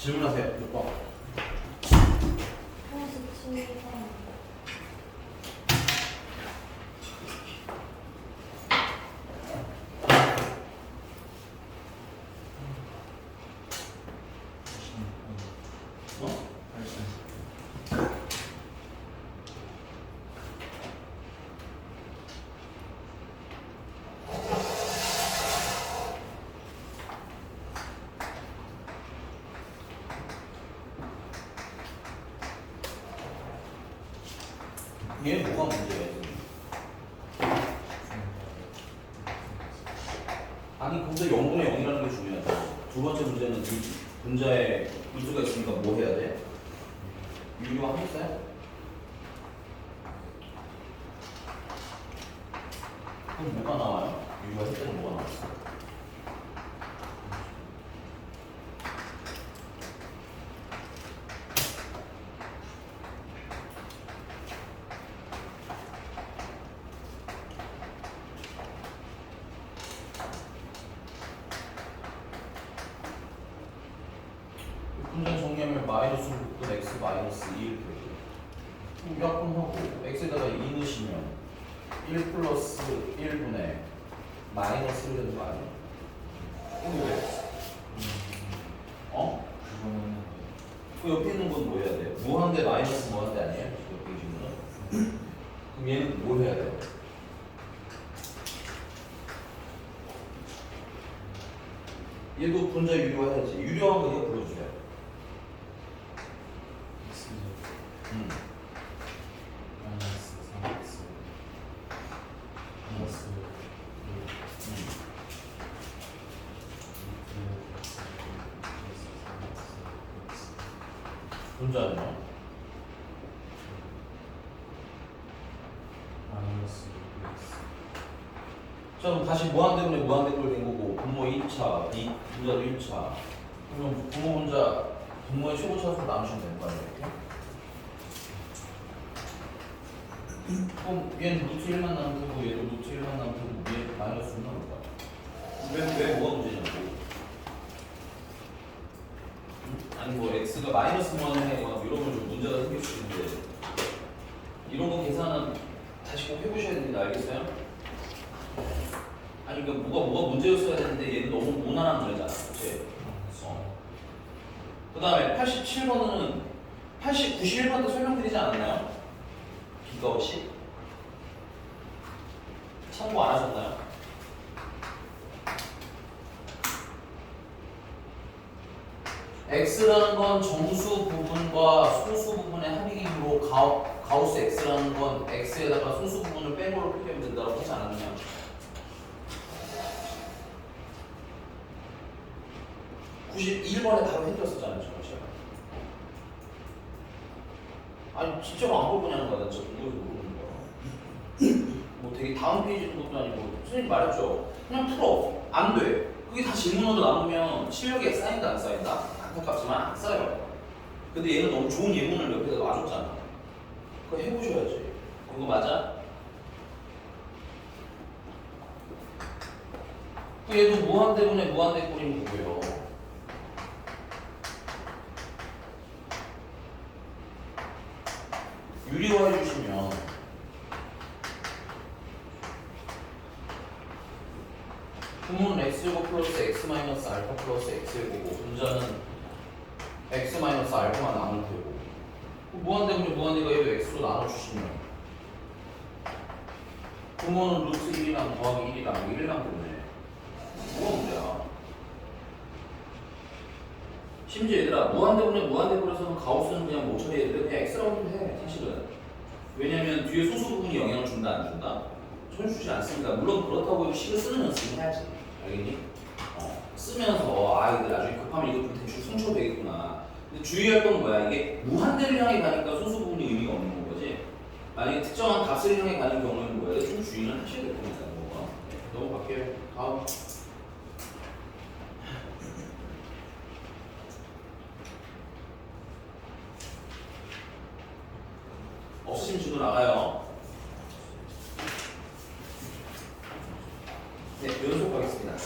질문하세요. 몇 번? 87번. 얘 뭐가 문제예요? 아니 근데 0분의 0이라는 게 중요하다. 두 번째 문제는 이 분자에 루트가 있으니까 뭐 해야 돼? 유료화했어요? 그럼 뭐가 나와요? 유료화했더니 뭐가 나왔어? 분자 정리하면 마이너스 6분 x 마이너스 2 이렇게 되고 약분하고 x에다가 2 넣으시면 1 플러스 1분의 마이너스 1 되는 거 아니에요? 이거 왜? 어? 그 옆에 있는 건 뭐 해야 돼요? 무한대 마이너스 무한대 아니에요? 옆에 있는 그럼 얘는 뭘 해야 돼요? 얘도 분자 유료화해야지. 유료한 거 이거 불러주세요. 마이너스 3x 플러스 분자는요? 마이너스 6x 자 그럼 다시 무한대분의 무한대꼴 된 거고 분모 1차, 분자도 1차 그러면 분모 분자 분모의 최고차수로 나누시면 되는 거 아니에요? 이렇게? 그럼 얘는 루트 1만 나누면 되고 얘도 루트 1만 나누면 되고 얘 마이너스 1 나올 거야. 왜 뭐가 문제냐고. 아니 뭐 x가 마이너스 무한을 해서 이런 걸 좀 문제가 생길 수 있는데 이런 거 계산은 다시 꼭 해보셔야 됩니다. 알겠어요? 아니 그러니까 뭐가 문제였어야 되는데 얘는 너무 무난한 문제잖아. 그치? 그 다음에 87번은 91번 때 설명드리지 않았나요? 기가 없이? 참고 안 하셨나요? x라는 건 정수 부분과 소수 부분의 합이므로 가우스 x라는 건 x에다가 소수 부분을 뺀 걸로 표기하면 된다고 하지 않았느냐? (91번에) 답을 해드렸었잖아요. 제가. 아니 진짜로 안 볼 거냐는 거야. 진짜 궁금해서 모르는 거야. 뭐 되게 다음 페이지 있는 것도 아니고 선생님 말했죠. 그냥 풀어. 안 돼. 그게 다 질문으로 남으면 실력에 쌓인다 안 쌓인다? 안타깝지만 안 쌓여요. 근데 얘는 너무 좋은 예문을 옆에다 놔줬잖아. 그거 해보셔야지. 그거 맞아? 얘도 무한대분의 무한대꼴인 거고요. 유리화해 주시면 분모는 x제곱 플러스 x 마이너스 알파 플러스 x제곱이고 분자는 x 마이너스 알파만 나누면 되고 무한대분의 무한대가 얘도 x로 나눠주시면 분모는 루트 1이랑 더하기 1이랑 1이랑 되네. 뭐가 문제야? 심지어 얘들아 무한대분의 무한대꼴에서는 가우스는 그냥 못 처리해야 돼. 그냥 x라고 해도 해 사실은. 왜냐면 뒤에 소수 부분이 영향을 준다 안 준다? 전혀 주지 않습니다. 물론 그렇다고 해도 식을 쓰는 연습은 해야지. 알겠니? 쓰면서 아 이거 나중에 급하면 이거 좀 대충 훔쳐도 되겠구나. 근데 주의할 건 뭐야? 이게 무한대를 향해 가니까 소수 부분이 의미가 없는 거지. 만약에 특정한 값을 향해 가는 경우에는 뭐야? 좀 주의는 하셔야 될 겁니다. 네, 넘어갈게요. 다음. 없으시면 지금 나가요. 네, 연속하겠습니다.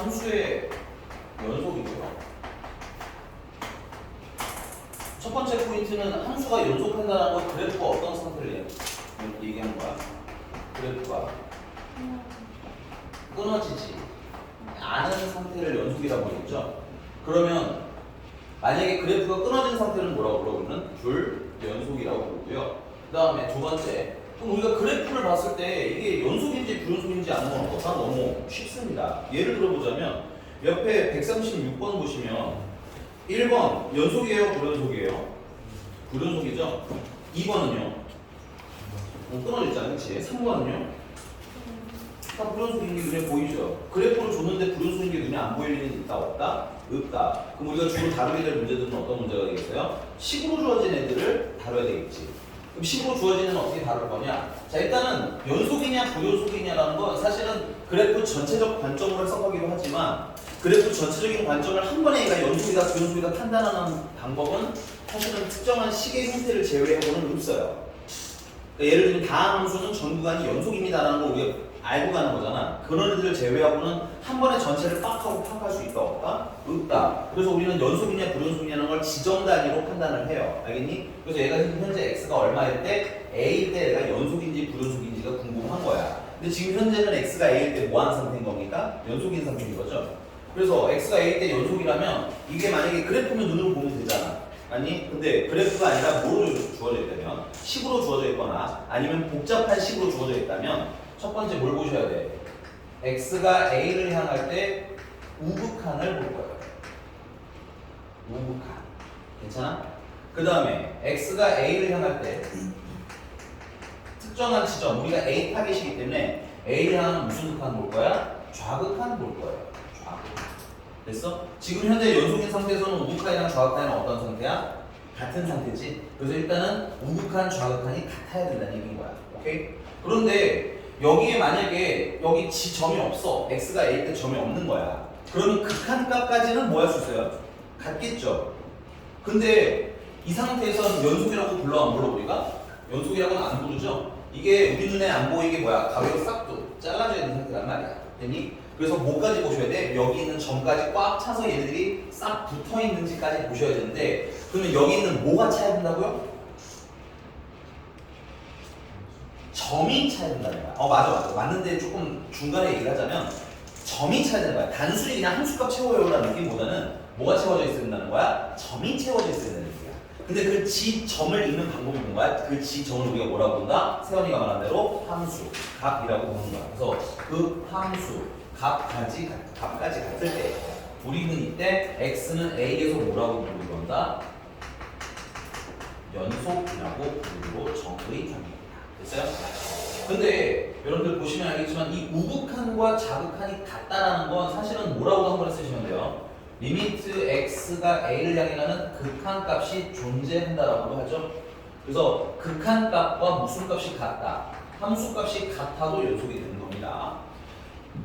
함수의 연속이고요. 첫 번째 포인트는 함수가 연속한다는 건 그래프가 어떤 상태를 얘기하는 거야. 그래프가 끊어지지 않은 상태를 연속이라고 하겠죠. 그러면 만약에 그래프가 끊어진 상태는 뭐라고 부르는? 불연속이라고 부르고요. 그 다음에 두 번째, 그럼 우리가 그래프를 봤을 때 이게 연속인지 불연속인지 아는 건 어떨까? 너무 쉽습니다. 예를 들어보자면 옆에 136번 보시면 1번 연속이에요? 불연속이에요? 불연속이죠? 2번은요? 끊어졌잖아요. 그치? 3번은요? 다 불연속인 게 눈에 보이죠? 그래프를 줬는데 불연속인 게 눈에 안 보일 일은 있다 없다? 없다. 그럼 우리가 주로 다루게 될 문제들은 어떤 문제가 되겠어요? 식으로 주어진 애들을 다뤄야 되겠지. 그럼 식으로 주어진 애는 어떻게 다룰 거냐? 자, 일단은 연속이냐 불연속이냐라는 건 사실은 그래프 전체적 관점으로 해석하기도 하지만 그래프 전체적인 관점을 한 번에 얘가 연속이다 불연속이다 판단하는 방법은 사실은 특정한 식의 형태를 제외하고는 없어요. 그러니까 예를 들면 다항 함수는 전 구간이 연속입니다라는 걸 우리가 알고 가는 거잖아. 그런 애들을 제외하고는 한 번에 전체를 빡 하고 파악할 수 있다 없다? 없다. 그래서 우리는 연속이냐 불연속이냐는 걸 지점 단위로 판단을 해요. 알겠니? 그래서 얘가 현재 x가 얼마일 때 a일 때 얘가 연속인지 불연속인지가 궁금한 거야. 근데 지금 현재는 x가 a일 때 뭐 하는 상태인 겁니까? 연속인 상태인 거죠. 그래서 x가 a일 때 연속이라면 이게 만약에 그래프면 눈으로 보면 되잖아. 아니 근데 그래프가 아니라 뭐로 주어져 있다면 식으로 주어져 있거나 아니면 복잡한 식으로 주어져 있다면 첫 번째 뭘 보셔야 돼? x가 a를 향할 때 우극한을 볼 거예요. 우극한. 괜찮아? 그 다음에 x가 a를 향할 때 특정한 지점, 우리가 a 타겟이기 때문에 a를 향하는 무슨 극한 볼 거야? 좌극한 볼 거예요. 좌극한. 됐어? 지금 현재 연속인 상태에서는 우극한이랑 좌극한은 어떤 상태야? 같은 상태지. 그래서 일단은 우극한, 좌극한이 같아야 된다는 얘기인 거야. 오케이? 그런데 여기에 만약에 여기 점이 없어. x가 a일 때 점이 없는 거야. 그러면 극한값까지는 뭐 할 수 있어요? 같겠죠. 근데 이 상태에서는 연속이라고 불러 안 불러 우리가? 연속이라고는 안 부르죠. 이게 우리 눈에 안 보이게 뭐야? 가위로 싹도 잘라져 있는 상태란 말이야. 됐니? 그래서 뭐까지 보셔야 돼? 여기 있는 점까지 꽉 차서 얘네들이 싹 붙어 있는지까지 보셔야 되는데 그러면 여기 있는 뭐가 차야 된다고요? 점이 차야 된다는 거야. 맞아. 맞는데 조금 중간에 얘기를 하자면 점이 차야 되는 거야. 단순히 그냥 함수값 채워요라는 느낌보다는 뭐가 채워져 있어야 된다는 거야? 점이 채워져 있어야 되는 얘기야. 근데 그 지점을 읽는 방법이 뭔가? 그 지점을 우리가 뭐라고 부른다? 세원이가 말한 대로 함수, 값이라고 부르는 거야. 그래서 그 함수, 값까지 같을 때 우리는 이때 x는 a에서 뭐라고 부르는 건가? 연속이라고 부르고 정의 정의입니다. 됐어요? 근데 여러분들 보시면 알겠지만 이 우극한과 자극한이 같다라는 건 사실은 뭐라고 한 번에 쓰시면 돼요? 리미트 x가 a를 향해 가는 극한값이 존재한다라고 하죠. 그래서 극한값과 무슨 값이 같다? 함수값이 같아도 연속이 되는 겁니다.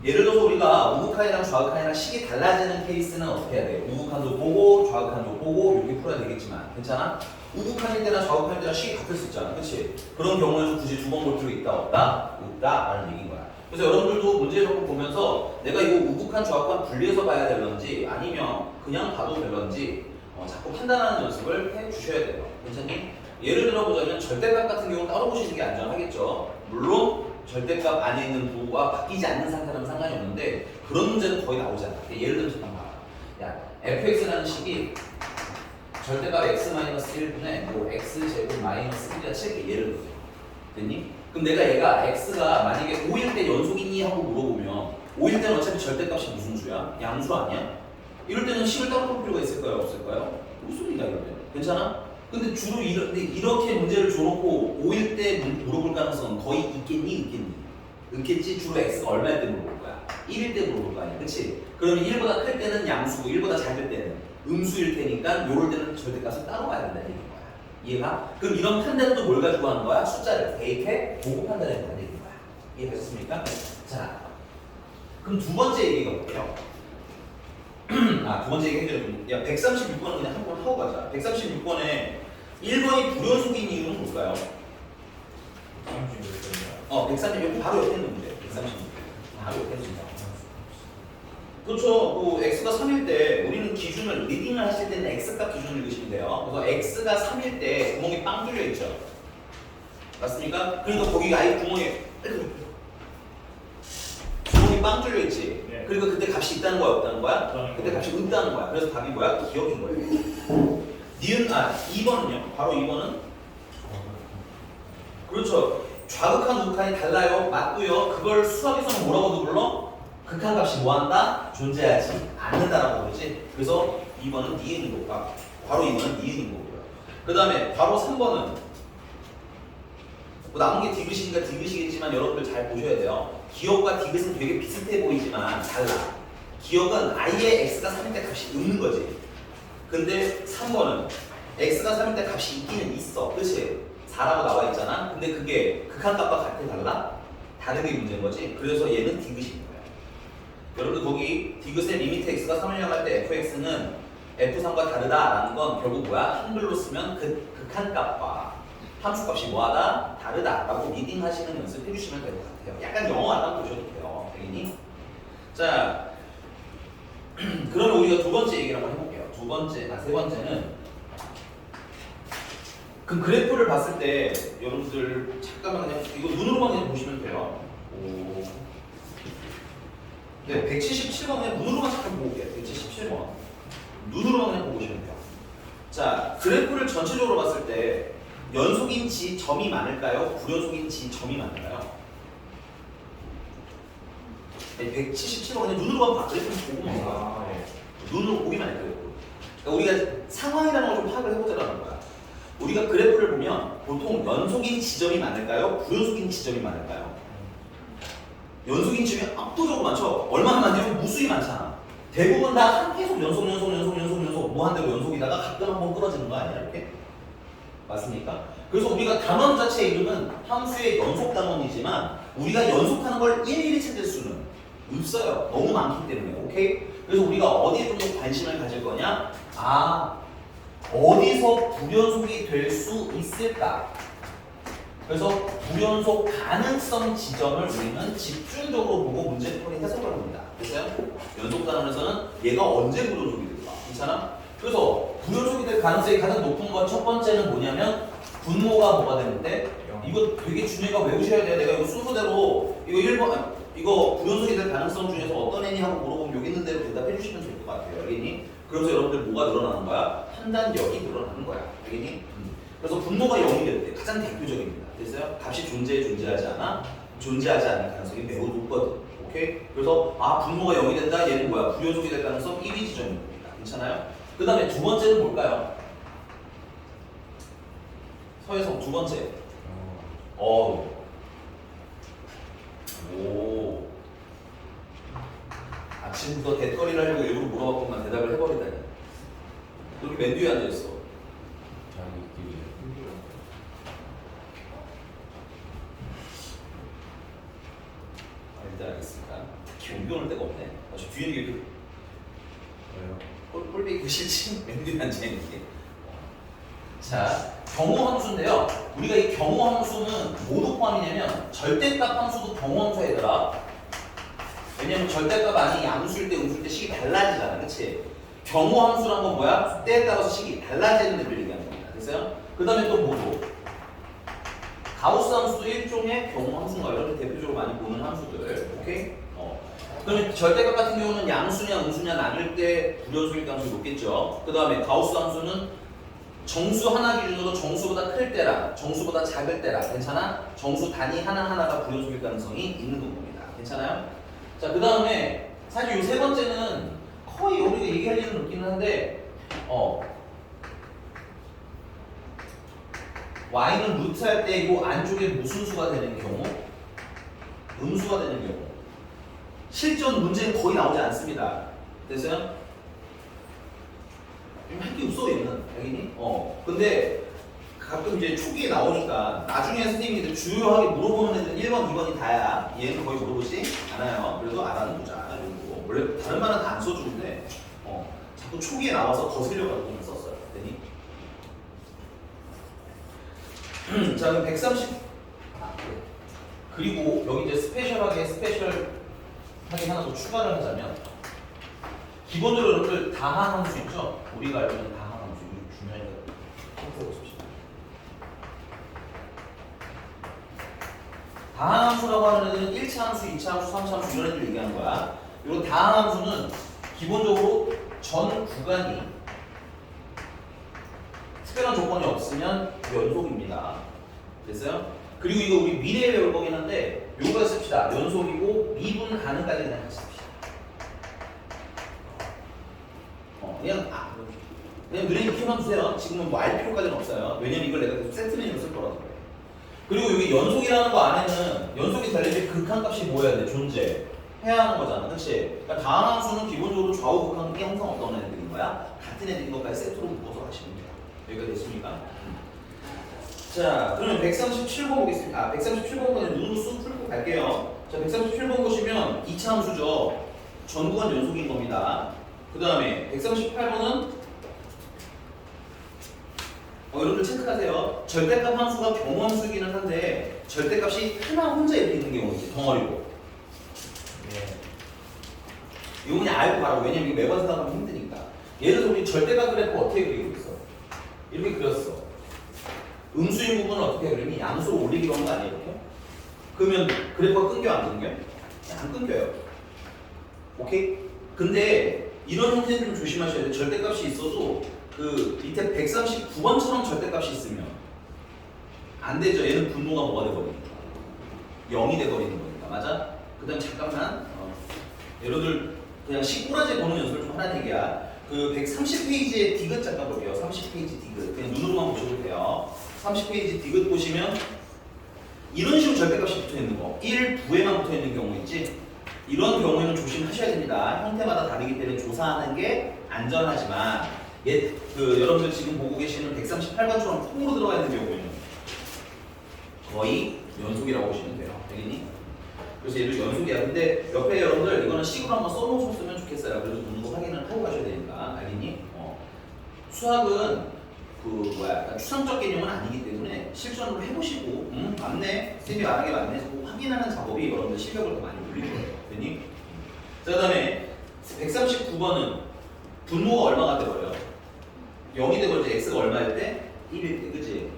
예를 들어서 우리가 우극한이랑 좌극한이랑 식이 달라지는 케이스는 어떻게 해야 돼요? 우극한도 보고 좌극한도 보고 이렇게 풀어야 되겠지만 괜찮아? 우극한일 때나 좌극한일 때나 식이 같을 수 있잖아. 그치? 그런 경우에는 굳이 두 번 볼 필요 있다 없다? 없다 라는 얘기인 거야. 그래서 여러분들도 문제 적고 보면서 내가 이거 우극한 좌극한 분리해서 봐야 될런지 아니면 그냥 봐도 될런지 자꾸 판단하는 연습을 해 주셔야 돼요. 괜찮니? 예를 들어보자면 절대값 같은 경우는 따로 보시는 게 안전하겠죠. 물론 절대값 안에 있는 부호가 바뀌지 않는 상태라면 상관이 없는데 그런 문제는 거의 나오지 않아. 예를 들어서 잠깐 봐봐. 야, fx라는 식이 절대값 x-1분의 뭐 x제곱 마이너스 1이라 칠게. 예를 들어서 됐니? 그럼 내가 얘가 x가 만약에 5일 때 연속이니 하고 물어보면 5일 때는 어차피 절대값이 무슨 수야? 양수 아니야? 이럴 때는 식을 따로 볼 필요가 있을까요? 없을까요? 없습니다. 이럴 때는. 괜찮아? 근데 주로 이렇게 문제를 줘놓고 5일 때 물어볼 가능성은 거의 있겠니? 없겠지? 주로 x가 얼마일 때 물어볼 거야? 1일 때 물어볼 거 아니야? 그치? 그러면 1보다 클 때는 양수고 1보다 작을 때는 음수일 테니까 요럴 때는 절대값을 따로 봐야 된다는 얘기인 거야. 이해가? 그럼 이런 판단은 또 뭘 가지고 하는 거야? 숫자를 대입해 보고 판단해야 된다는 얘기인 거야. 이해하셨습니까? 자, 그럼 두 번째 얘기가 볼게요. 두 번째 얘기 해드려요. 야, 136번은 그냥 한 번 하고 가자. 136번에 1번이 불연속인 이유는 뭘까요? 36번이요. 136번 바로 옆에 있는 문제. 136번 바로 옆에 있습니다. 그렇죠. 그 x가 3일 때 우리는 기준을 리딩을 하실 때는 x값 기준을 읽으시면 돼요. 그래서 x가 3일 때 구멍이 빵 뚫려 있죠. 맞습니까? 그러니까 거기가 아예 구멍이 빵 뚫려 있지. 네. 그러니까 그때 값이 있다는 거야, 없다는 거야? 없다는 그때 거예요. 값이 없다는 거야. 그래서 답이 뭐야? 기억인 거예요. 니은 2번은요. 바로 2번은 그렇죠. 좌극한 우극한이 달라요. 맞고요. 그걸 수학에서는 뭐라고도 불러? 극한값이 뭐한다? 존재하지 않는다라고 그러지. 그래서 2번은 니은인 거고, 바로 2번은 니은인 거고요. 그 다음에 바로 3번은 뭐 남은 게 디귿이니까 디귿이겠지만 여러분들 잘 보셔야 돼요. 기억과 디귿은 되게 비슷해 보이지만 달라. 기억은 아예 x가 3일 때 값이 없는 거지. 근데 3번은 x가 3일 때 값이 있기는 있어. 그치? 4라고 나와 있잖아. 근데 그게 극한값과 같아 달라? 다른 게 문제인 거지. 그래서 얘는 디귿인 거야. 여러분들 거기 디귿의 리미트 x가 3을 향할 때 fx는 f3과 다르다라는 건 결국 뭐야? 한글로 쓰면 극한값과 함수값이 뭐하다? 다르다라고 리딩 하시는 연습 해주시면 될 것 같아요. 약간 영어 안다고 보셔도 돼요. 당연히. 자, 그러면 우리가 두 번째 얘기를 한번 해볼게요. 세 번째는 그 그래프를 봤을 때 여러분들 잠깐만 그냥 이거 눈으로만 그냥 보시면 돼요. 네, 177번 그냥 눈으로만 잠깐 보고 올게요. 177번. 눈으로만 그냥 보고 오시면 돼요. 자, 그래프를 전체적으로 봤을 때 연속인지 점이 많을까요? 불연속인지 점이 많을까요? 네, 177번 그냥 눈으로만 봐. 그래프를 보고만 봐. 눈으로 보기만 해요. 그러니까 우리가 상황이라는 걸 좀 파악을 해보자라는 거야. 우리가 그래프를 보면 보통 연속인 지점이 많을까요? 불연속인 지점이 많을까요? 연속인 지점이 압도적으로 많죠? 얼마나 많냐면 무수히 많잖아. 대부분 다 계속 연속 무한대로 연속이다가 가끔 한번 끊어지는 거 아니야? 이렇게? 맞습니까? 그래서 우리가 단원 자체의 이름은 함수의 연속 단원이지만 우리가 연속하는 걸 일일이 찾을 수는 없어요. 너무 많기 때문에. 오케이? 그래서 우리가 어디에 좀 더 관심을 가질 거냐? 어디서 불연속이 될 수 있을까? 그래서 불연속 가능성 지점을 우리는 집중적으로 보고 문제풀이 해석을 합니다. 됐어요? 연속 단원에서는 얘가 언제 불연속이 될까? 괜찮아? 그래서 불연속이 될 가능성이 가장 높은 건 첫 번째는 뭐냐면 분모가 뭐가 되는데 이거 되게 중요해가 외우셔야 돼요. 내가 이거 순서대로 이거 1번 이거 불연속이 될 가능성 중에서 어떤 애니 하고 물어보면 여기 있는 대로 대답해 주시면 될 것 같아요. 알겠니? 그래서 여러분들 뭐가 늘어나는 거야? 판단력이 늘어나는 거야. 알겠니? 그래서 분모가 0이 될 때 가장 대표적입니다. 됐어요? 값이 존재하지 않아? 존재하지 않을 가능성이 매우 높거든. 오케이? 그래서 분모가 0이 된다? 얘는 뭐야? 불연속이 될 가능성 1위 지점인 겁니다. 괜찮아요? 그 다음에 두 번째는 뭘까요? 서혜성 두 번째. 오. 아침부터 대거리를 하려고 일부러 물어봤건만 대답을 해버리다니. 여기 맨 뒤에 앉아있어. 일단 알겠습니다. 경비 오는 데가 없네. 저 뒤에 이게 꼴배기 그 싫지? 맨 뒤에 앉아있는 게. 자, 경우 함수인데요. 우리가 이 경우 함수는 뭐도 포함이냐면 절대값 함수도 경우 함수야 얘들아. 왜냐면 절대값 아니 양수일 때 음수일 때 식이 달라지잖아. 그치? 경우 함수란 건 뭐야? 때에 따라서 식이 달라지는 애를 얘기하는 겁니다. 됐어요? 그 다음에 또 뭐고? 가우스 함수도 일종의 경우 함수인가? 이런 대표적으로 많이 보는 함수들. 오케이? 그러면 절대값 같은 경우는 양수냐 음수냐 나눌 때 불연속일 가능성이 높겠죠. 그 다음에 가우스 함수는 정수 하나 기준으로 정수보다 클 때랑 정수보다 작을 때랑 괜찮아? 정수 단위 하나하나가 불연속일 가능성이 있는 겁니다. 괜찮아요? 자, 그 다음에 사실 이 세 번째는 거의 우리가 얘기할 일은 없긴 한데 y는 루트 할 때 이 안쪽에 무슨 수가 되는 경우? 음수가 되는 경우. 실전 문제는 거의 나오지 않습니다. 됐어요? 할 게 없어 얘는. 알겠니? 근데 가끔 이제 초기에 나오니까 나중에 선생님이 주요하게 물어보는 애들은 1번, 2번이 다야. 얘는 거의 물어보지 않아요. 그래도 알아는 보자. 이러고. 원래 다른 말은 다 안 써주는데 자꾸 초기에 나와서 거슬려가지고 썼어요. 그랬더니 자, 그럼 130 그리고 여기 이제 스페셜하게 하나 더 추가를 하자면 기본적으로 여러분들 다항 함수 있죠? 우리가 알고 있는 다항 함수 이거 중요하니까 꼭 보십시오. 다항 함수라고 하는 애들은 1차 함수, 2차 함수, 3차 함수 이런 애들 얘기하는 거야. 이거 다항 함수는 기본적으로 전 구간이 특별한 조건이 없으면 연속입니다. 됐어요? 그리고 이거 우리 미래에 배울 거긴 한데 요거 씁시다. 연속이고 미분 가능까지 그냥 같이 씁시다. 그냥 눈에 익히만 주세요. 지금은 뭐 알 필요까지는 없어요. 왜냐면 이걸 내가 계속 세트 메뉴로 쓸 거라서 그래. 그리고 여기 연속이라는 거 안에는 연속이 되려면 극한값이 뭐여야 돼? 존재해야 하는 거잖아. 그치? 그러니까 다항 함수는 기본적으로 좌우 극한이 항상 어떤 애들인 거야? 같은 애들인 것까지 세트로 묶어서 하시면 돼요. 여기가 됐습니까? 자, 그러면 137번 보겠습니다. 137번은 눈으로 쑥 풀고 갈게요. 자, 137번 보시면 2차 함수죠. 전구간 연속인 겁니다. 그 다음에 138번은 여러분들 체크하세요. 절대값 함수가 경우함수이기는 한데 절대값이 하나 혼자 이렇게 있는 경우이지 덩어리로. 이거 그냥 알고 가라고. 왜냐면 이거 매번 생각하면 힘드니까. 예를 들어서 우리 절대값 그래프 어떻게 그리고 있어? 이렇게 그렸어. 음수인 부분은 어떻게 그리니? 양수로 올리기로 한 거 아니에요? 이렇게? 그러면 그래프가 끊겨 안 끊겨? 안 끊겨요. 오케이? 근데 이런 형태는 좀 조심하셔야 돼요. 절대값이 있어도 그 밑에 139번처럼 절대값이 있으면 안 되죠. 얘는 분모가 뭐가 돼버리니까 0이 돼버리는 거니까. 맞아? 그 다음 잠깐만 여러분들 그냥 시꼬라지 보는 연습을 좀 하라는 얘기야. 그 130페이지에 디귿 잠깐 볼게요. 30페이지 디귿 그냥 눈으로만 보셔도 돼요. 30페이지 디귿 보시면 이런 식으로 절대값이 붙어있는 거 1, 9에만 붙어있는 경우 있지? 이런 경우에는 조심하셔야 됩니다. 형태마다 다르기 때문에 조사하는 게 안전하지만 여러분들 지금 보고 계시는 138번처럼 통으로 들어가 있는 경우에는 거의 연속이라고 보시면 돼요. 알겠니? 그래서 얘도 연속이야. 근데 옆에 여러분들 이거는 식으로 한번 써놓으셨으면 좋겠어요. 그래서 눈으로 확인을 하고 가셔야 되니까. 알겠니? 수학은 추상적 개념은 아니기 때문에 실전으로 해보시고 맞네, 쌤이 말하는 게 맞네 꼭 확인하는 작업이 여러분들 실력을 더 많이 올릴 거예요. 됐니? 자, 그 다음에 139번은 분모가 얼마가 돼버려요? 0이 돼버리지. x가 얼마일 때? 1일 때, 그치?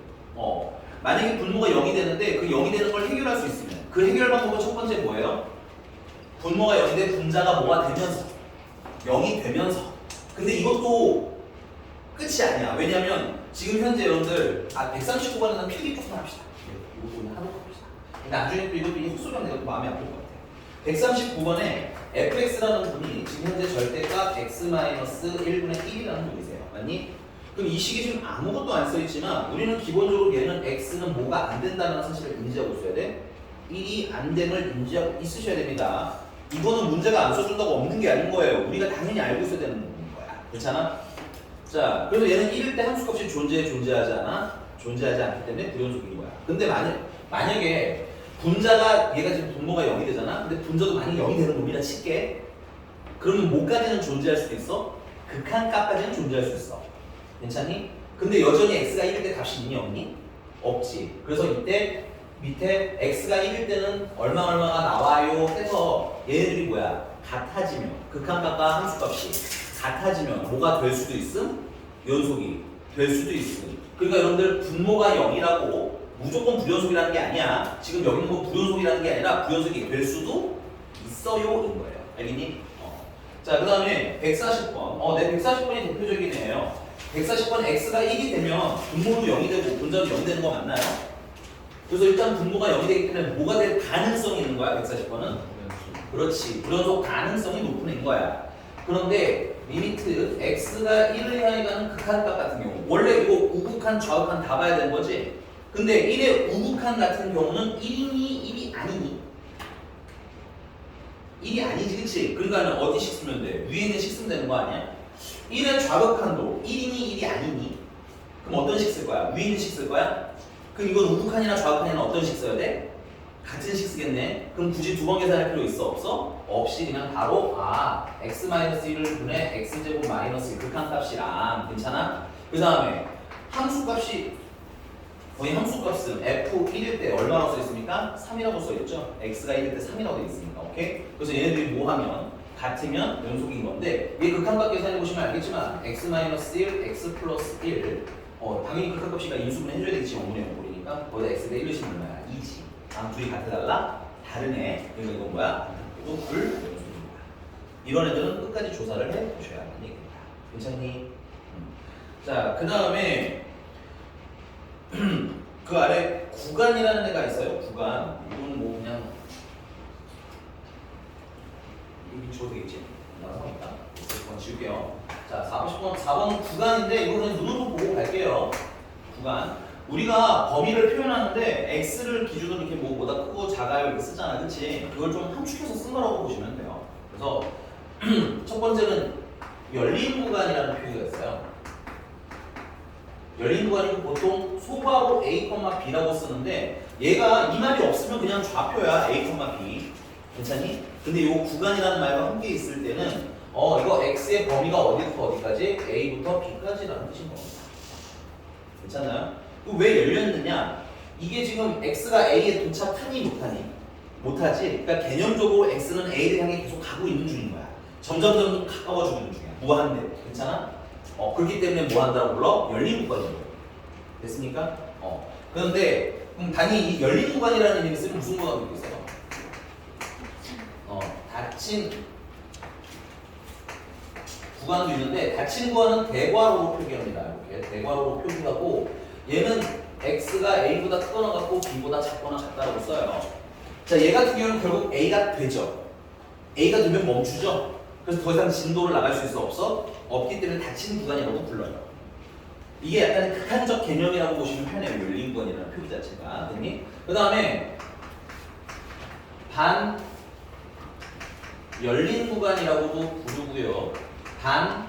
만약에 분모가 0이 되는데 그 0이 되는 걸 해결할 수 있으면 그 해결 방법은 첫 번째 뭐예요? 분모가 0인데 분자가 뭐가 되면서 0이 되면서. 근데 이것도 끝이 아니야. 왜냐면 지금 현재 여러분들 139번에는 필기 조금 합시다. 이거 오늘 하도록 합시다. 나중에 또 이것도 헛소리하면 내가 또 마음이 아플 것 같아. 139번에 fx라는 분이 지금 현재 절대값 x-1분의 1이라는 분이세요. 맞니? 그럼 이 식이 지금 아무것도 안 써있지만 우리는 기본적으로 얘는 x는 뭐가 안 된다는 사실을 인지하고 있어야 돼. 1이 안 됨을 인지하고 있으셔야 됩니다. 이거는 문제가 안 써준다고 없는 게 아닌 거예요. 우리가 당연히 알고 있어야 되는 거야. 그렇잖아? 자, 그래서 얘는 1일 때 함수값이 존재하지 않아? 존재하지 않기 때문에 불연속인 거야. 근데 만약에 분자가 얘가 지금 분모가 0이 되잖아? 근데 분자도 만약에 0이 되는 놈이라 칠게. 그러면 뭐까지는 존재할 수도 있어? 극한값까지는 존재할 수 있어. 괜찮니? 근데 여전히 x가 1일 때 값이 있니 없니? 없지. 그래서 이때 밑에 x가 1일 때는 얼마가 나와요 해서 얘네들이 뭐야? 같아지면 극한값과 함수값이 같아지면 뭐가 될 수도 있음? 연속이 될 수도 있음. 그러니까 여러분들 분모가 0이라고 무조건 불연속이라는 게 아니야. 지금 여기 있는 건 불연속이라는 게 아니라 불연속이 될 수도 있어요 인 거예요. 알겠니? 자, 그 다음에 140번. 내 140번이 대표적인 애예요. 140번 x가 1이 되면 분모도 0이 되고 분자도 0이 되는 거 맞나요? 그래서 일단 분모가 0이 되기 때문에 뭐가 될 가능성이 있는 거야 140번은? 그렇지. 불연속 가능성이 높은 애인 거야. 그런데 리미트 x가 1을 향해 가는 극한값 같은 경우 원래 이거 우극한 좌극한 다 봐야 되는 거지? 근데 1의 우극한 같은 경우는 1이니 1이 아니니? 1이 아니지, 그치? 그러니까 어디씩 쓰면 돼? 위에 있는 식 쓰면 되는 거 아니야? 1의 좌극한도 1이니 1이 아니니? 그럼 어떤 식 쓸 거야? 위에 있는 식 쓸 거야? 그럼 이건 우극한이나 좌극한이나 어떤 식 써야 돼? 같은 식 쓰겠네? 그럼 굳이 두 번 계산할 필요 있어? 없어? 없이 그냥 바로 x-1을 분의 x제곱 마이너스 극한값이랑 괜찮아? 그 다음에 함수값이 거의 함수값은 f1일 때 얼마라고 써있습니까? 3이라고 써있죠? x가 1일 때 3이라고 되어 있으니까. 오케이? 그래서 얘네들이 뭐 하면 같으면 연속인 건데 얘 극한값 계산해 보시면 알겠지만 x-1, x 플러스 1 당연히 극한값이니까 인수분 해줘야 되겠지. 0분의 0분이니까 거기다 x가 1을 씹는 거야. 2지. 둘이 같아달라? 다르네. 그러면 이건 뭐야? 이것도 불연속입니다. 이런 애들은 끝까지 조사를 해보셔야 하는 얘기입니다. 괜찮니? 자, 그 다음에 그 아래 구간이라는 애가 있어요. 구간. 이건 뭐 그냥 여기 줘도 되겠지? 나가니까. 이건 지울게요. 자, 4번 구간인데 이거 그냥 눈으로 보고 갈게요. 구간. 우리가 범위를 표현하는데 x를 기준으로 이렇게 뭐보다 크고 작아요 이렇게 쓰잖아, 그렇지? 그걸 좀 함축해서 쓴 거라고 보시면 돼요. 그래서 첫 번째는 열린 구간이라는 표기가 있어요. 열린 구간이고 보통 소괄호 a, b라고 쓰는데 얘가 이 말이 없으면 그냥 좌표야 a, b. 괜찮니? 근데 이 구간이라는 말과 함께 있을 때는 이거 x의 범위가 어디부터 어디까지? a부터 b까지라는 뜻인 겁니다. 괜찮나요? 왜 열렸느냐? 이게 지금 x가 a에 도착하니 못하니? 못하지? 그러니까 개념적으로 x는 a를 향해 계속 가고 있는 중인 거야. 점점 가까워지고 있는 중이야. 무한대. 괜찮아? 그렇기 때문에 뭐 한다고 불러? 열린 구간이에요. 됐습니까? 그런데 단위 이 열린 구간이라는 의미를 쓰면 무슨 구간이 있겠어요? 닫힌 구간도 있는데 닫힌 구간은 대괄호로 표기합니다. 이렇게 대괄호로 표기하고 얘는 x가 a보다 크거나 같고 b보다 작거나 같다라고 써요. 자, 얘 같은 경우는 결국 a가 되죠. a가 되면 멈추죠. 그래서 더 이상 진도를 나갈 수 없어? 없기 때문에 닫힌 구간이라고 불러요. 이게 약간 극한적 개념이라고 보시면 편해요. 열린 구간이라는 표기 자체가. 그 다음에 반 열린 구간이라고도 부르고요. 반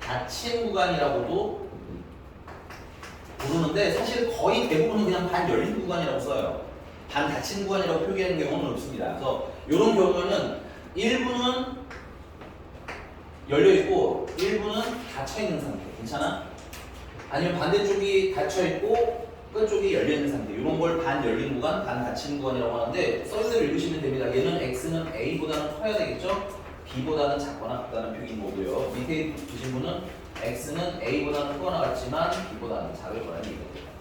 닫힌 구간이라고도 부르는데 사실 거의 대부분은 그냥 반 열린 구간이라고 써요. 반 닫힌 구간이라고 표기하는 경우는 없습니다. 그래서 이런 경우는 일부는 열려 있고 일부는 닫혀 있는 상태. 괜찮아? 아니면 반대쪽이 닫혀 있고 끝쪽이 열려 있는 상태. 이런 걸 반 열린 구간, 반 닫힌 구간이라고 하는데 써있대로 읽으시면 됩니다. 얘는 x는 a보다는 커야 되겠죠? b보다는 작거나 같다는 표기인 거고요. 밑에 주신 분은 x는 a보다는 크거나 같지만 b보다는 작을 거라는 얘기가 됩니다.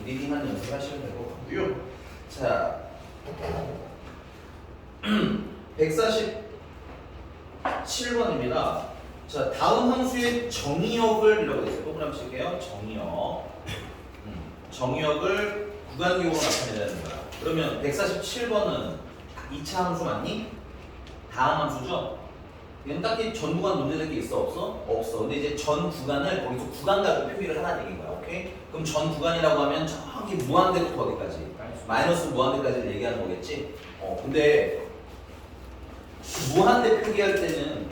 리딩한 연습하시면 될 것 같고요. 자, 147번입니다. 자, 다음 함수의 정의역을 이라고 되어 있어요. 동그라미 칠게요. 정의역을 구간기호로 나타내자는 거야. 그러면 147번은 2차 함수 맞니? 다음 함수죠? 얘는 딱히 전 구간 문제될 게 있어 없어? 없어. 근데 이제 전 구간을 거기서 구간가로 표기를 하라는 얘기인 거야. 오케이? 그럼 전 구간이라고 하면 저기 무한대부터 어디까지? 마이너스 무한대까지를 얘기하는 거겠지? 근데 무한대 표기할 때는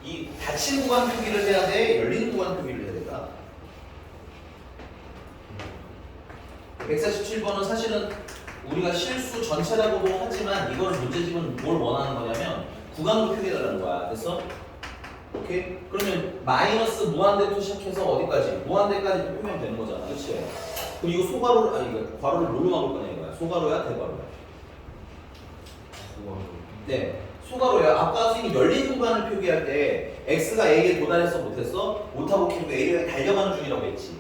이 닫힌 구간 표기를 해야 돼? 열린 구간 표기를 해야 될까? 147번은 사실은 우리가 실수 전체라고도 하지만 이걸 문제집은 뭘 원하는 거냐면 구간도 표기해달라는 거야. 됐어? 오케이? 그러면 마이너스 무한대부터 시작해서 어디까지? 무한대까지 표기하면 되는 거잖아. 그치? 그럼 이거 소괄호, 이거 괄호를 뭘로 막을 거냐 이거야. 소괄호야? 대괄호야? 네. 소괄호야. 아까 선생님이 열린 구간을 표기할 때 x가 a에 도달해서 못했어? 못하고 계속 a를 달려가는 중이라고 했지.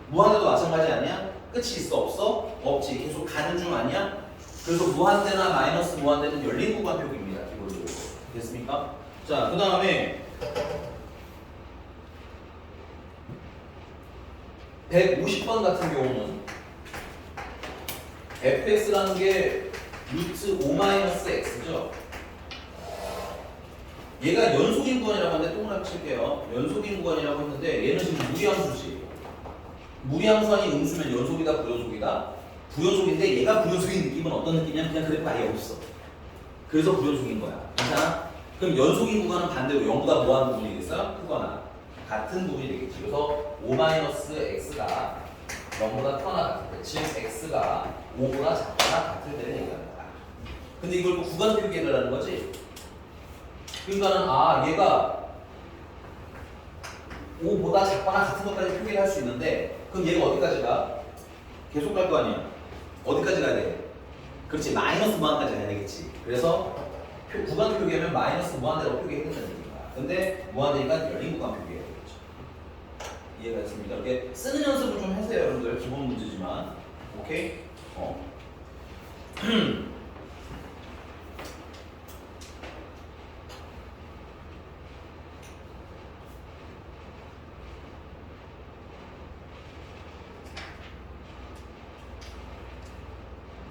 무한대도 마찬가지 아니야? 끝이 있어 없어? 없지. 계속 가는 중 아니야? 그래서 무한대나 마이너스 무한대는 열린 구간 표기입니다. 기본적으로. 됐습니까? 자, 그 다음에 150번 같은 경우는 fx라는 게 루트 5-x죠. 얘가 연속인 구간이라고 하는데 동그라미 칠게요. 연속인 구간이라고 했는데 얘는 지금 무리함수지. 무리함수 아닌 음수면 연속이다 부연속이다? 부연속인데 얘가 부연속인 느낌은 어떤 느낌이냐면 그냥 그래프 아예 없어. 그래서 부연속인 거야. 괜찮아? 그럼 연속인 구간은 반대로 0보다 뭐하는 부분이겠어요? 크거나 같은 부분이 되겠지. 그래서 5-x가 0보다 크거나 같을 때, 즉 x가 5보다 작거나 같을 때를 얘기합니다. 근데 이걸 구간 표기를 하는 거지. 그러니까는 얘가 5보다 작거나 같은 것까지 표기를 할 수 있는데 그럼 얘가 어디까지 가? 계속 갈 거 아니야? 어디까지 가야 돼? 그렇지, 마이너스 무한까지 가야 되겠지. 그래서 구간 표기하면 마이너스 무한대로 표기해야 되는 거야. 근데 무한대니까 열린 구간 표기해야 되겠죠. 이해가 됐습니까? 이렇게 쓰는 연습을 좀 하세요, 여러분들. 기본 문제지만. 오케이?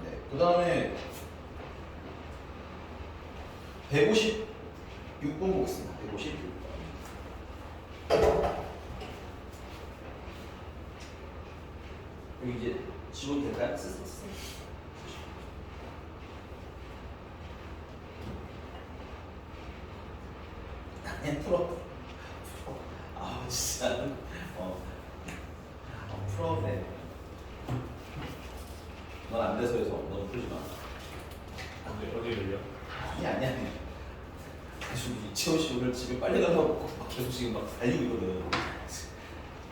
네, 그 다음에 156번 보겠습니다. 156번. 여기 이제 지워도 될까요? 쓰세요. 그냥 풀어. 아 진짜. 풀어도 돼. 넌 안 돼서 해서 넌 풀지 마. 어디를요? 아니. 지금 이채호 씨 오늘 집에 빨리 가서 계속 지금 막 달리고 있거든.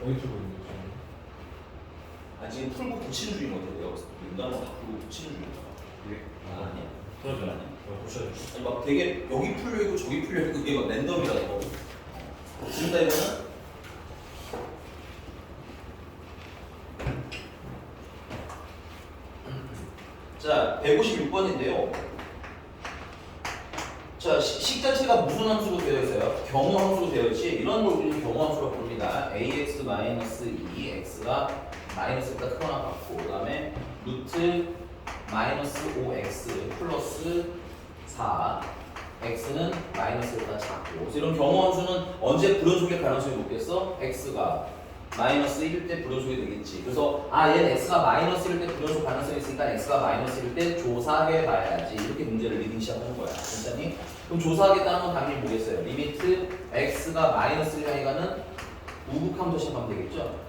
어디 풀고 있는 거죠? 아 지금 풀고 붙이는 중인 것 같아요. 인간은 다 풀고 붙이는 중이야. 예. 아니야. 그러죠. 아니야. 보셔야 돼요. 아니 막 되게 여기 풀려 있고 저기 풀려 있고 이게 막 랜덤이라서. 지금 다이면은 자 156번인데요. 자 식 자체가 무슨 함수로 되어 있어요? 경우 함수로 되어 있지. 이런 걸 우리는 경우 함수라고 부릅니다. ax-2 x가 마이너스보다 크거나 같고 그 다음에 루트 마이너스 5x 플러스 4 x는 마이너스보다 작고. 그래서 이런 경우 함수는 언제 불연속일 가능성이 높겠어? x가 마이너스 1일 때 불연속이 되겠지. 그래서 얘는 x가 마이너스 1일 때 불연속 가능성이 있으니까 x가 마이너스 1일 때 조사해 봐야지. 이렇게 문제를 리딩 시작하는 거야. 괜찮니? 그럼 조사하겠다는 건 당연히 뭐겠어요? 리미트 x가 마이너스 1을 향해 가는 우극함부터 시작하면 되겠죠?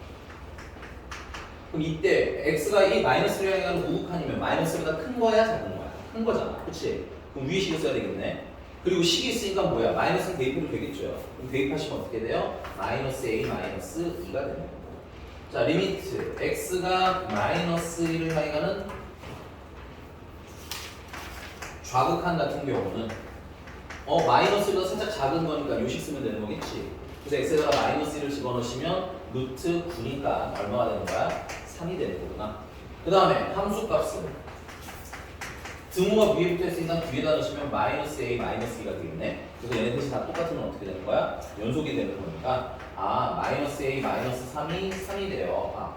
그럼 이때 x가 이 마이너스 1을 향해 가는 우극함이면 마이너스보다 큰 거야? 작은 거야? 큰 거잖아. 그치? 그럼 위에 식을 써야 되겠네. 그리고 식이 있으니까 뭐야? 마이너스 대입해도 되겠죠? 그럼 대입하시면 어떻게 돼요? 마이너스 a 마이너스 2가 되는 거고. 자, 리미트 x가 마이너스 1을 향해 가는 좌극한 같은 경우는 마이너스보다 살짝 작은 거니까 요식 쓰면 되는 거겠지. 그래서 x에다가 마이너스 1을 집어넣으시면 루트 9니까 얼마가 되는 거야? 3이 되는 거구나. 그 다음에 함수 값은 등호가 위에 붙어 있으니까 뒤에다 넣으시면 마이너스 a 마이너스 2가 되겠네. 그래서 얘네들이 다 똑같으면 어떻게 되는 거야? 연속이 되는 거니까 마이너스 a 마이너스 3이 3이 돼요.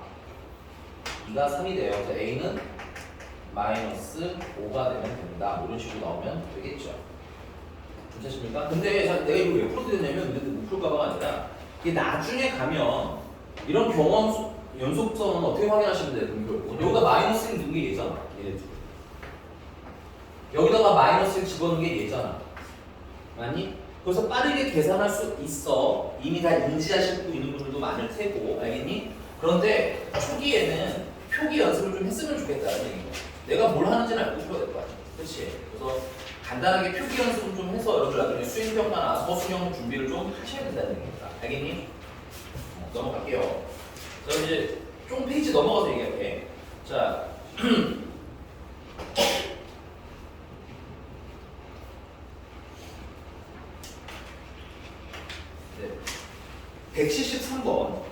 2가 3이 돼요. 그래서 a는 마이너스 5가 되면 됩니다. 이런 식으로 나오면 되겠죠. 괜찮습니까? 근데 내가 이거 왜 풀어도 되냐면 근데 못 풀까봐가 아니라 이게 나중에 가면 이런 경험 연속성은 어떻게 확인하시면 돼요? 그럼 결국 여기다 마이너스 1 넣은 게 얘잖아. 얘네 둘. 여기다가 마이너스 1 집어넣은 게 얘잖아. 맞니? 그래서 빠르게 계산할 수 있어. 이미 다 인지하시고 있는 분들도 많을 테고, 알겠니? 그런데 초기에는 표기 연습을 좀 했으면 좋겠다는 얘기야. 내가 뭘 하는지는 알고 풀어야 될 거 아니야. 그렇지? 그래서 간단하게 표기 연습을 좀 해서 여러분들 나중에 수행평가나 서술형 준비를 좀 하셔야 된다는 얘기입니다. 알겠니? 넘어갈게요. 자, 이제 좀 페이지 넘어가서 얘기할게. 자, 네. 173번.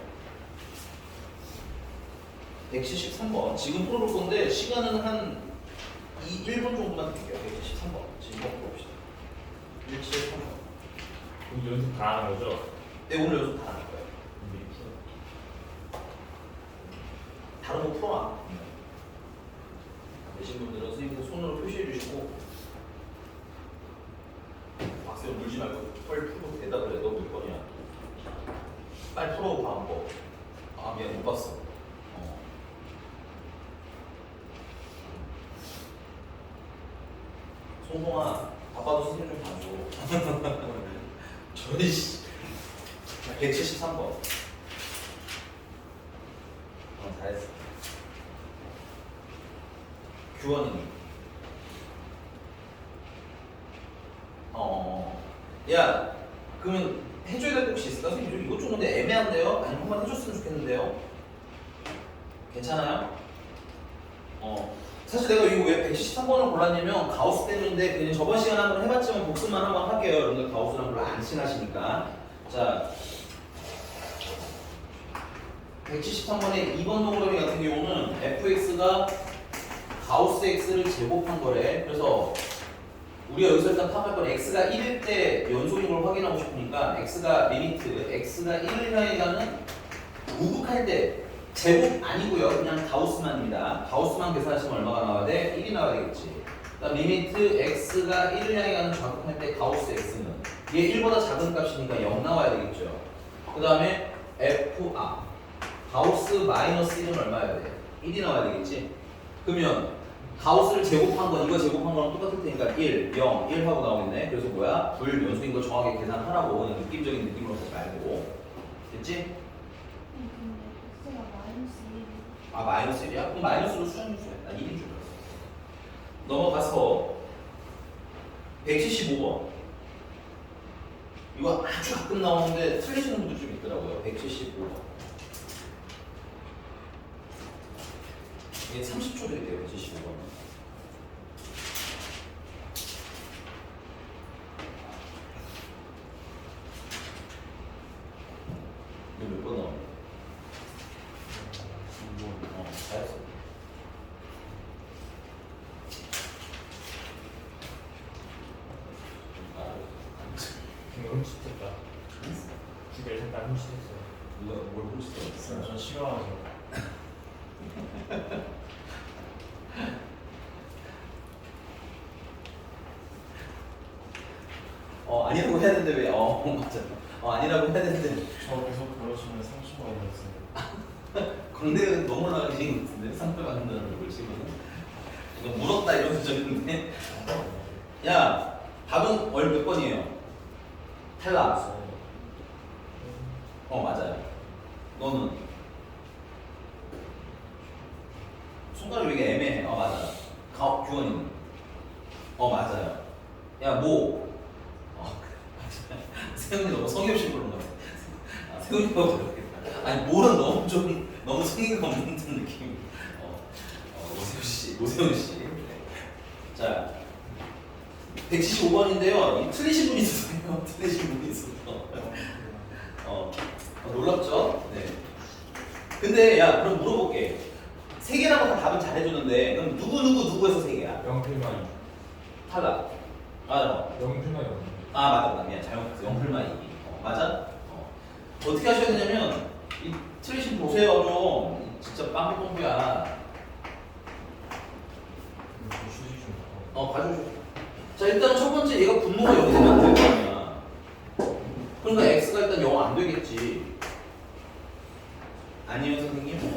173번. 지금 풀어볼 건데 시간은 한 1분 정도만 드릴게요. 173번. 지금 한번 풀어봅시다. 173번. 그럼 연습 다 하는 거죠? 네, 오늘 연습 다 할 거예요. 다른 거 풀어놔. 되신 분들은 선생님들 손으로 표시해 주시고 박스에 물지 말고 빨리 풀고 대답을 해. 너 몇 번이야? 빨리 풀어 다음 거. 미안 못 봤어. 송송아 아빠도 선생님 좀 봐줘. 저희 173번. 잘했어. 규원이. 야, 그러면 해줘야 될 혹시 있을까? 선생님 이거 좀 근데 애매한데요? 아니면 한번 해줬으면 좋겠는데요? 괜찮아요? 사실 내가 이거 왜 113번을 골랐냐면 가우스 때문인데 그냥 저번 시간에 한번 해봤지만 복습만 한번 할게요. 여러분들 가우스랑 별로 안 친하시니까. 자, 173번의 2번 동그라미 같은 경우는 fx가 가우스 x를 제곱한 거래. 그래서 우리가 여기서 일단 파악할 건 x가 1일 때 연속인 걸 확인하고 싶으니까 x가 리미트 x가 1을 향해 가는 우극할 때 제곱 아니고요. 그냥 가우스만입니다. 가우스만 계산하시면 얼마가 나와야 돼? 1이 나와야 되겠지. 그다음 리미트 x가 1을 향해 가는 좌극할 때 가우스 x는 얘 1보다 작은 값이니까 0 나와야 되겠죠. 그 다음에 가우스 마이너스 1은 얼마여야 돼? 1이 나와야 되겠지. 그러면 가우스를 제곱한 건 이거 제곱한 거랑 똑같을 테니까 1, 0, 1 하고 나오겠네. 그래서 뭐야? 둘 연속인 거 정확하게 계산하라고. 그냥 느낌적인 느낌으로 하지 말고. 됐지? 근데 X가 마이너스 1. 아 마이너스 1이야? 그럼 마이너스로 수정해주세요. 난 1인 줄 알았어. 넘어가서 175번. 이거 아주 가끔 나오는데 틀리시는 분들 좀 있더라고요. 175번. 이게 30초 드릴게요. 175번. 이거 몇 번 나오냐? 잘했어. 이거 훔치겠다. 집에 잠깐 훔치겠어요. 누가 뭘 훔치더라? 전 싫어하죠. 아니라고 해야 되는데 왜? 맞아. 아니라고 해야 되는데. 저 계속 그러시면 30만 원이었어요. 광대가 너무 올라가신 것 같은데 상대받는다는 걸 치고는 이거 물었다 이런 소리인데. 야, 답은 몇 번이에요? 탈락. 맞아요. 너는 손가락이 왜 이렇게 애매해? 맞아. 규원이는 맞아요. 야, 뭐? 세훈이 너무 성의 없이 부른 것 같아. 세훈이가 그러겠다. 아니, 뭐는 너무 성의가 없는 듯한 느낌. 노세훈 씨. 자, 175번인데요. 틀리신 분이 있었어요. 틀리신 분이 있었어. 놀랍죠? 네. 근데 야, 그럼 물어볼게. 세 개라고 다 답은 잘해주는데 그럼 누구에서 세 개야? 영필만 탈락. 맞아. 영필만 맞다. 미안. 잘못했어. 영플만 2. 맞아? 어떻게 하셔야 되냐면 이 틀리신 보세요 좀. 진짜 빵꾸뻥꾸야. 수지 좀. 가져오셔. 자, 일단 첫 번째 얘가 분모가 0이 되면 안 될 거 아니야. 그러니까 x가 일단 0 안 되겠지. 아니요, 선생님?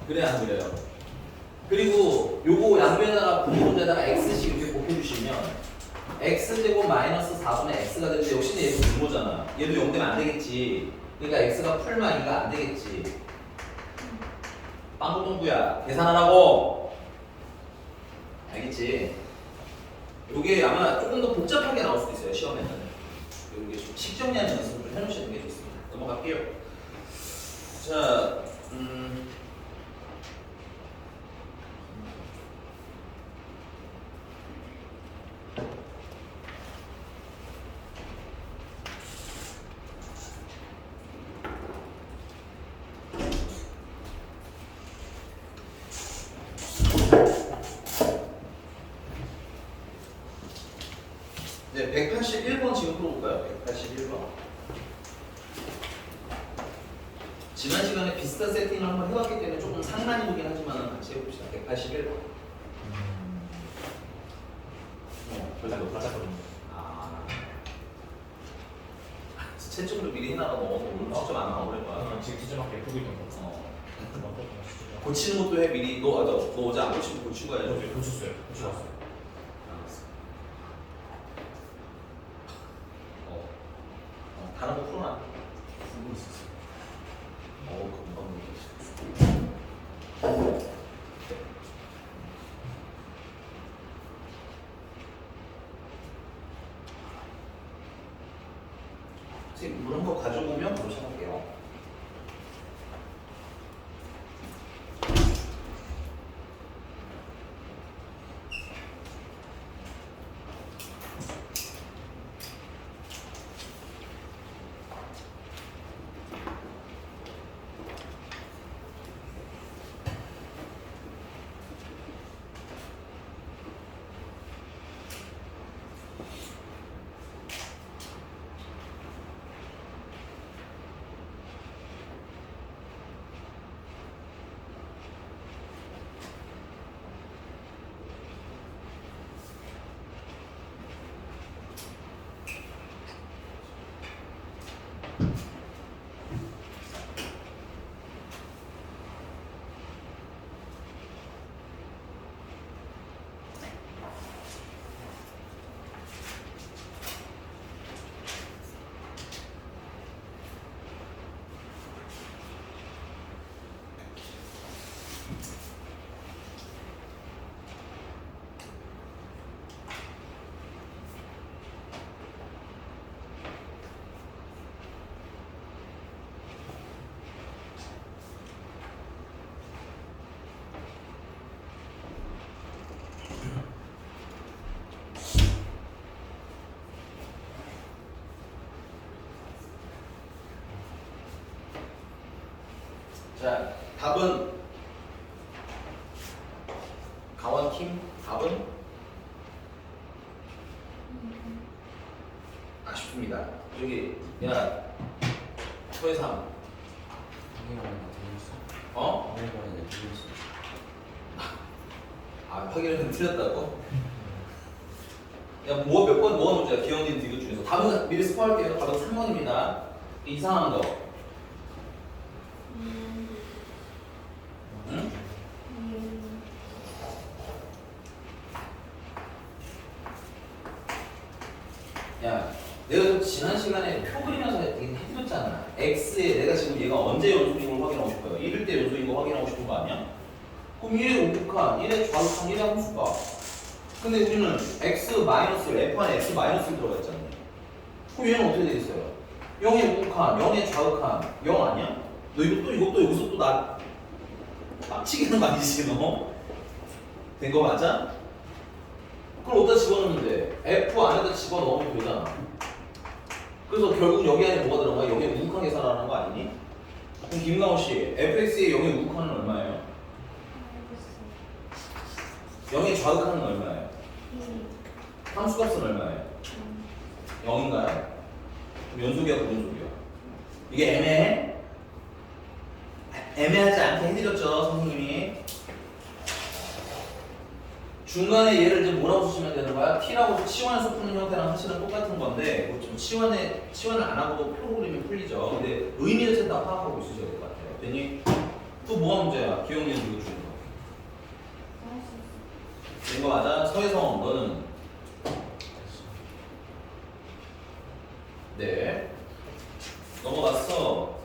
그래, 안 그래요? 그리고 요거 양변에다가 분모에다가 x씩 이렇게 곱해주시면 x제곱 마이너스 4분의 x가 되는데 역시나 얘도 분모잖아. 얘도 0 되면 안 되겠지. 그러니까 x가 풀만 2가 안 되겠지. 빵구동구야. 계산하라고. 알겠지? 요게 아마 조금 더 복잡하게 나올 수도 있어요, 시험에는. 요게 좀 식정리하는 연습을 좀 해놓으시는 게 좋습니다. 넘어갈게요. 자, 네, 181번 지금 풀어볼까요? 181번. 지난 시간에 비슷한 세팅을 한번 해왔기 때문에 조금 상난이긴 하지만 같이 해봅시다. 181번. 별로 맞았거든요. 채점으로 미리 해놔라. 너 오늘 채점 안 나오래 거야. 지금 수지밖에 예쁘고 있던 거. 고치는 것도 해 미리. 너 어제 안 고치고 고치고 해야지. 어제 고쳤어요. 고쳐왔어요. 알았어. 다른 거 풀어놔. 쓰고 있었어요. 금방 선생님 물 한 컵 가져오면 바로 시작할게요. 자, 답은 가원팀 답은 아쉽습니다. 저기 야 서해삼 어? 아 확인을 틀렸다고? 야 뭐 몇 번 뭐가 문제야? 기억님 이것 중에서 답은 미리 스포할게요. 답은 3번입니다. 이상한 거. 응? 야, 내가 지난 시간에 표 그리면서 해드렸잖아. X에 내가 지금 얘가 언제 연속인 걸 확인하고 싶어요? 1일 때 연속인 거 확인하고 싶은 거 아니야? 그럼 1의 우극한, 1의 좌극한, 1의 함수가. 근데 우리는 X-F 안에 X-를 들어가 있잖아. 그럼 얘는 어떻게 되겠어요? 0의 우극한, 0의 좌극한, 0 아니야? 너 이것도 여기서 또 나 빡치게 하는 거 아니지 너? 된 거 맞아? 그걸 어디다 집어넣는데 F 안에다 집어넣으면 되잖아. 그래서 결국 여기 안에 뭐가 들어가? 여기에 우극한 계산하는 거 아니니? 그럼 김나호 씨, fx의 0의 우극한은 얼마예요? 0의 좌극한은 얼마예요? 함수값은 얼마예요? 0인가요? 그럼 연속이야, 부분속이야? 이게 애매해? 애매하지 않게 해드렸죠, 선생님이. 중간에 얘를 이제 뭐라고 쓰시면 되는 거야? t라고 치환해서 푸는 형태랑 사실은 똑같은 건데 좀 치환을 안 하고 표로 그리면 풀리죠. 근데 의미 자체는 다 파악하고 있으셔야 될 것 같아요. 됐니? 또 뭐가 문제야? 기억력 이거 주는 거. 된 거 맞아? 서혜성 너는? 네. 넘어갔어.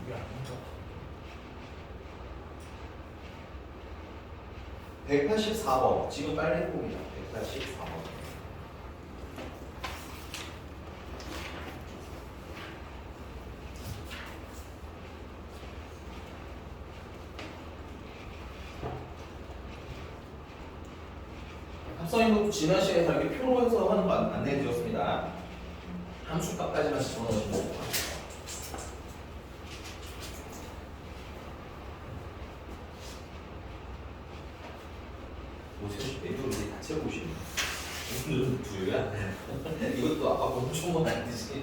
이게 아닌가? 184번. 지금 빨리 해봅니다. 184번. 합성인도 지난 시간에 이렇게 표로 해서 하는 거 안내해드렸습니다. 함수값까지만 집어넣으시면 됩니다. 오세훈 내부를 이제 다 채워보시네. 오늘은 두유야? 이것도 아까 멈춘 건 아니지.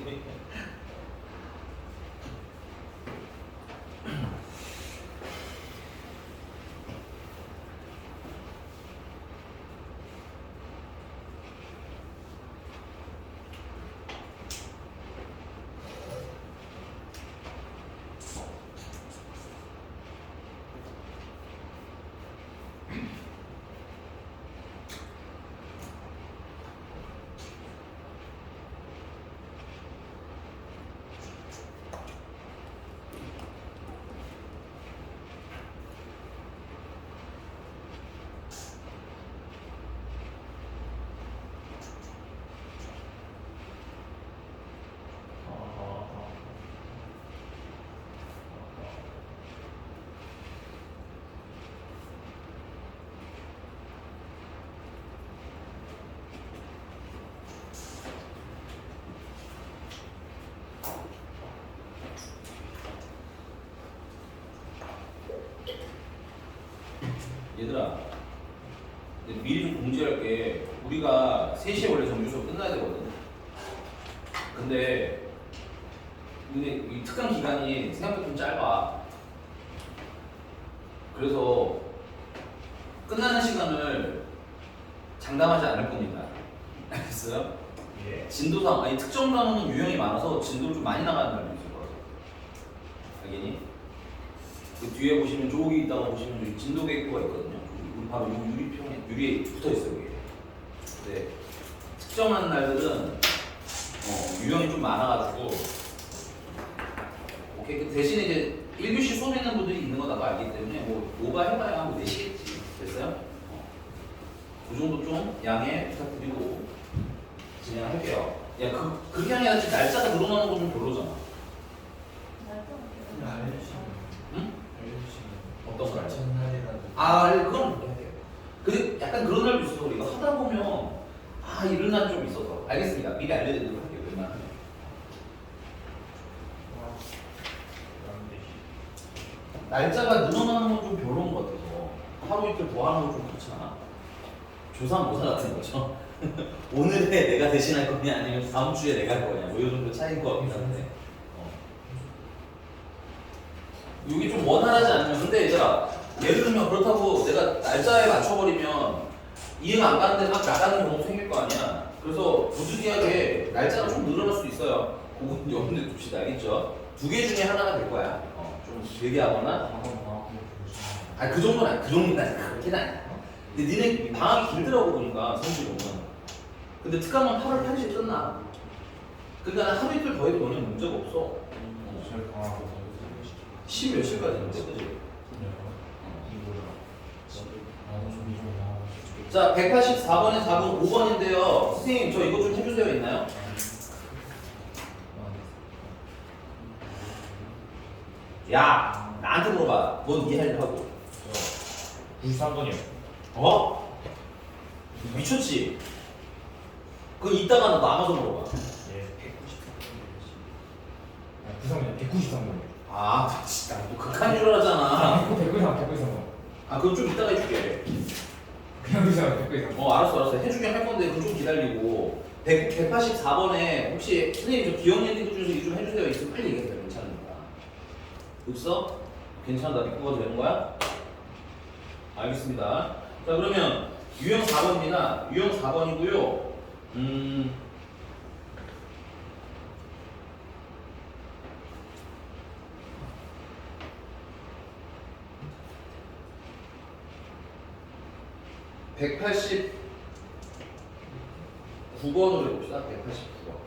얘들아, 미리 좀 공지할게. 우리가 3시에 원래 정규 수업 끝나야 되거든. 근데 이 특강 기간이 생각보다 좀 짧아. 그래서 끝나는 시간을 장담하지 않을 겁니다. 알겠어요? 예. 진도상, 아니 특정 단원은 유형이 많아서 진도를 좀 많이 나가는 날도 있을 거라서. 알겠니? 그 뒤에 보시면 조옥이 있다가 보시면 여기 진도 계획표가 있거든요. 우리 바로 유리에 붙어 있어요. 이게. 근데 특정한 날들은 유형이 좀 많아가지고 오케이. 그 대신에 이제 1교시 수업했는 분들이 있는 거 나도 알기 때문에 뭐 오버해봐야 뭐 4시겠지. 됐어요? 그 정도 좀 양해 부탁드리고 진행할게요. 야, 그게 아니라 지금 날짜가 늘어나는 건 좀 별로잖아. 응? 어떤 걸? 전날이라도. 아, 그건 그렇게 할게요. 근데 약간 그런 날도 있어. 우리가 하다 보면 이런 날 좀 있어서. 알겠습니다. 미리 알려드리도록 할게요. 웬만하면. 날짜가 늘어나는 건 좀 별로인 것 같아서 하루 이틀 더 하는 건 좀 그렇지 않아? 조삼모사 같은 거죠. 오늘에 내가 대신할 거냐 아니면 다음 주에 내가 할 거냐 뭐 이 정도 차이인 것 같긴 한데 이게 좀 원활하지 않으면 근데 얘들아 예를 들면 그렇다고 내가 날짜에 맞춰버리면 이행 안 가는데 막 나가는 경우 생길 거 아니야. 그래서 부득이하게 날짜가 좀 늘어날 수 있어요. 그건 여러분들 둡시다. 알겠죠? 두 개 중에 하나가 될 거야. 좀 길게 하거나 아니 그 정도는 아니 그 정도는 아니 그렇게는 아니야. 근데 니네 방학이 길더라고 보니까 성질은. 근데 특강은 8월 8일에 끝나. 그러니까 하루 이틀 더 해도 너는 문제가 없어. 10 며칠까지인데 그지? 자 184번에 4번 5번인데요. 선생님 저 이거 좀 해주세요. 있나요? 야 나한테 물어봐. 넌 이해하려고 하고. 93번이요. 어? 미쳤지? 그건 이따가 너 남아서 물어봐. 예. 193번. 193번. 아 진짜 너 극한인 줄 알았잖아. 193번. 아 그럼 좀 이따가 해줄게. 그냥 193번. 알았어 해주긴 할 건데 그좀 기다리고 184번에 혹시 선생님 저 기억 얘기 중에서 이거 좀 해주세요 있으면 빨리 얘기해요. 괜찮으니까. 없어? 괜찮아 나 믿고 가도 되는 거야? 알겠습니다. 자 그러면 유형 4번입니다. 유형 4번이고요. 189번으로 해봅시다. 189번.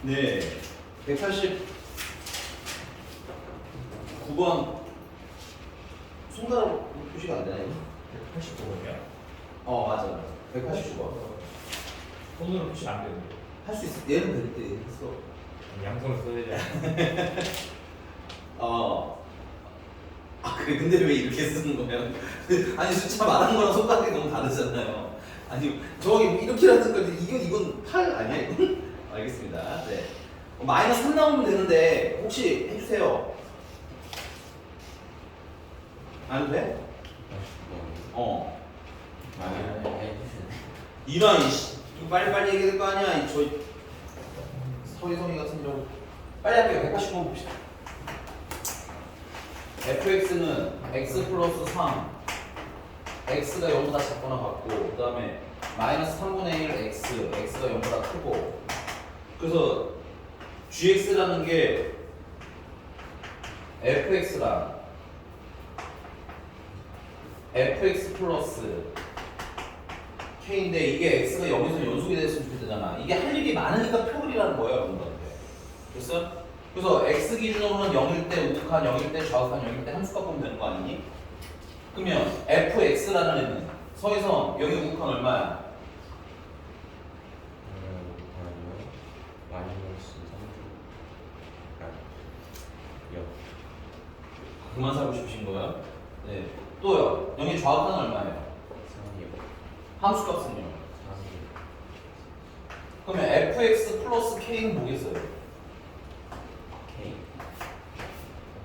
네, 189번 손가락 표시가 안 되나요? 189번이요? 맞아. 189번. 손으로 표시 안 되는데. 할 수 있어. 얘는 될 때 했어. 양손을 써야 돼. 그래. 근데 왜 이렇게 쓰는 거예요? 아니 숫자 말한 거랑 손가락이 너무 다르잖아요. 아니 저기 이렇게라는 건데 이건 8 아니야 이건? 알겠습니다. 네. 마이너스 3 나오면 되는데 혹시 해주세요. 안 돼? 이런 빨리 얘기할 거 아니야. 저 서희성이 같은 경우 빨리 할게요. 180번 봅시다. fx는 x 플러스 3 x가 0보다 작거나 같고 그 다음에 마이너스 3분의 1 x x가 0보다 크고 그래서 gx라는 게 fx랑 fx 플러스 k인데 이게 x가 0에서 연속이 됐으면 좋겠잖아. 이게 할 일이 많으니까 표글이라는 거예요 여러분들한테. 됐어? 그래서 x 기준으로는 0일 때 우극한 0일 때 좌극한 0일 때 함수값 보면 되는 거 아니니? 그러면 fx라는 애는 서에서 여기 우극한 얼마야? 그만 살고 싶으신 거예요? 네. 또요. 여기 좌우탄은 얼마예요? 함수값은요? 그러면 fx 플러스 k는 뭐겠어요? K.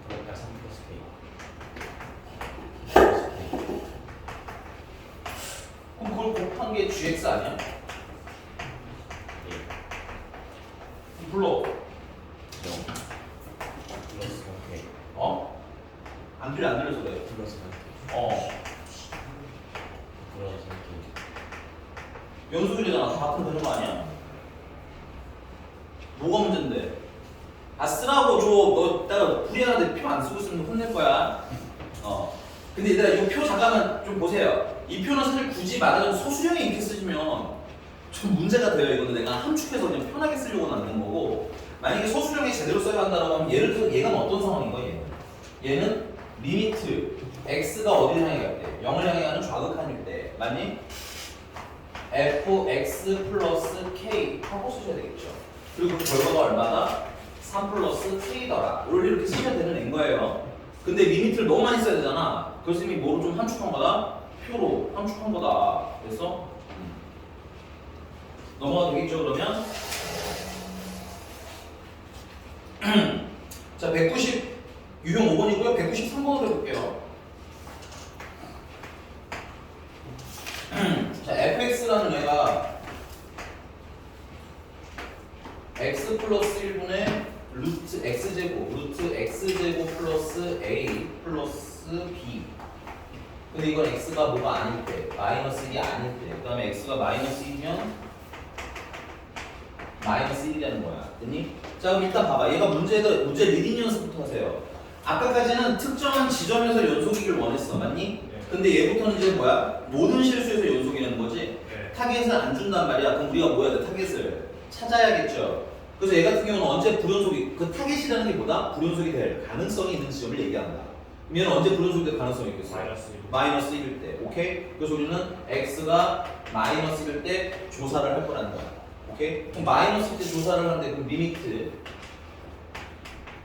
그러니까 3 플러스 K. 그럼 그걸 곱한 게 gx 아니야? 불러. 플러스 K. 어? 안 들려서 그래. 플러스 어. 플러스 K. 연속이잖아. 다 같은 되는 거 아니야? 뭐가 문제인데? 아 쓰라고 줘. 너 내가 불이하는데 표 안 쓰고 있으면 혼낼 거야. 근데 얘들아 이 표 잠깐만 좀 보세요. 이 표는 사실 굳이 말하자면 소수령에 이렇게 쓰시면 좀 문제가 돼요. 이거는 내가 함축해서 그냥 편하게 쓰려고 만든 거고, 만약에 소수령에 제대로 써야 한다고 하면 예를 들어서 얘가 어떤 상황인 거야? 얘는 리미트 x가 어디를 향해 갈 때? 0을 향해 가는 좌극한일 때 맞니? fx 플러스 k 하고 쓰셔야 되겠죠. 그리고 그 결과가 얼마다? 3 플러스 k더라. 이렇게 쓰셔야 되는 애인 거예요. 근데 리미트를 너무 많이 써야 되잖아. 그래서 이미 뭐로 좀 함축한 거다? 표로 함축한 거다. 됐어? 넘어가도 되겠죠 그러면? 자 190 유형 5번이고요. 193번으로 해볼게요. 자 fx라는 애가 x 플러스 1분의 루트 x제곱 루트 x제곱 플러스 a 플러스 b. 근데 이건 x가 뭐가 아닐 때 마이너스 1이 아닐 때, 그 다음에 x가 마이너스 1이면 마이너스 1이라는 거야. 됐니? 자 그럼 일단 봐봐. 얘가 문제 리딩 연습부터 하세요. 아까까지는 특정한 지점에서 연속이길 원했어. 맞니? 네. 근데 얘부터는 이제 뭐야? 모든 실수에서 연속이라는 거지? 네. 타겟을 안 준단 말이야. 그럼 우리가 뭐 해야 돼? 타겟을 찾아야겠죠. 그래서 얘 같은 경우는 언제 불연속이, 그 타겟이라는 게 뭐다? 불연속이 될 가능성이 있는 지점을 얘기한다. 그럼 얘는 언제 불연속이 될 가능성이 있겠어? 마이너스 1일 때. 오케이? 그래서 우리는 x가 마이너스 1일 때 조사를 할 거라는 거야. 오케이? 그럼 마이너스 1때 조사를 하는데 그 리미트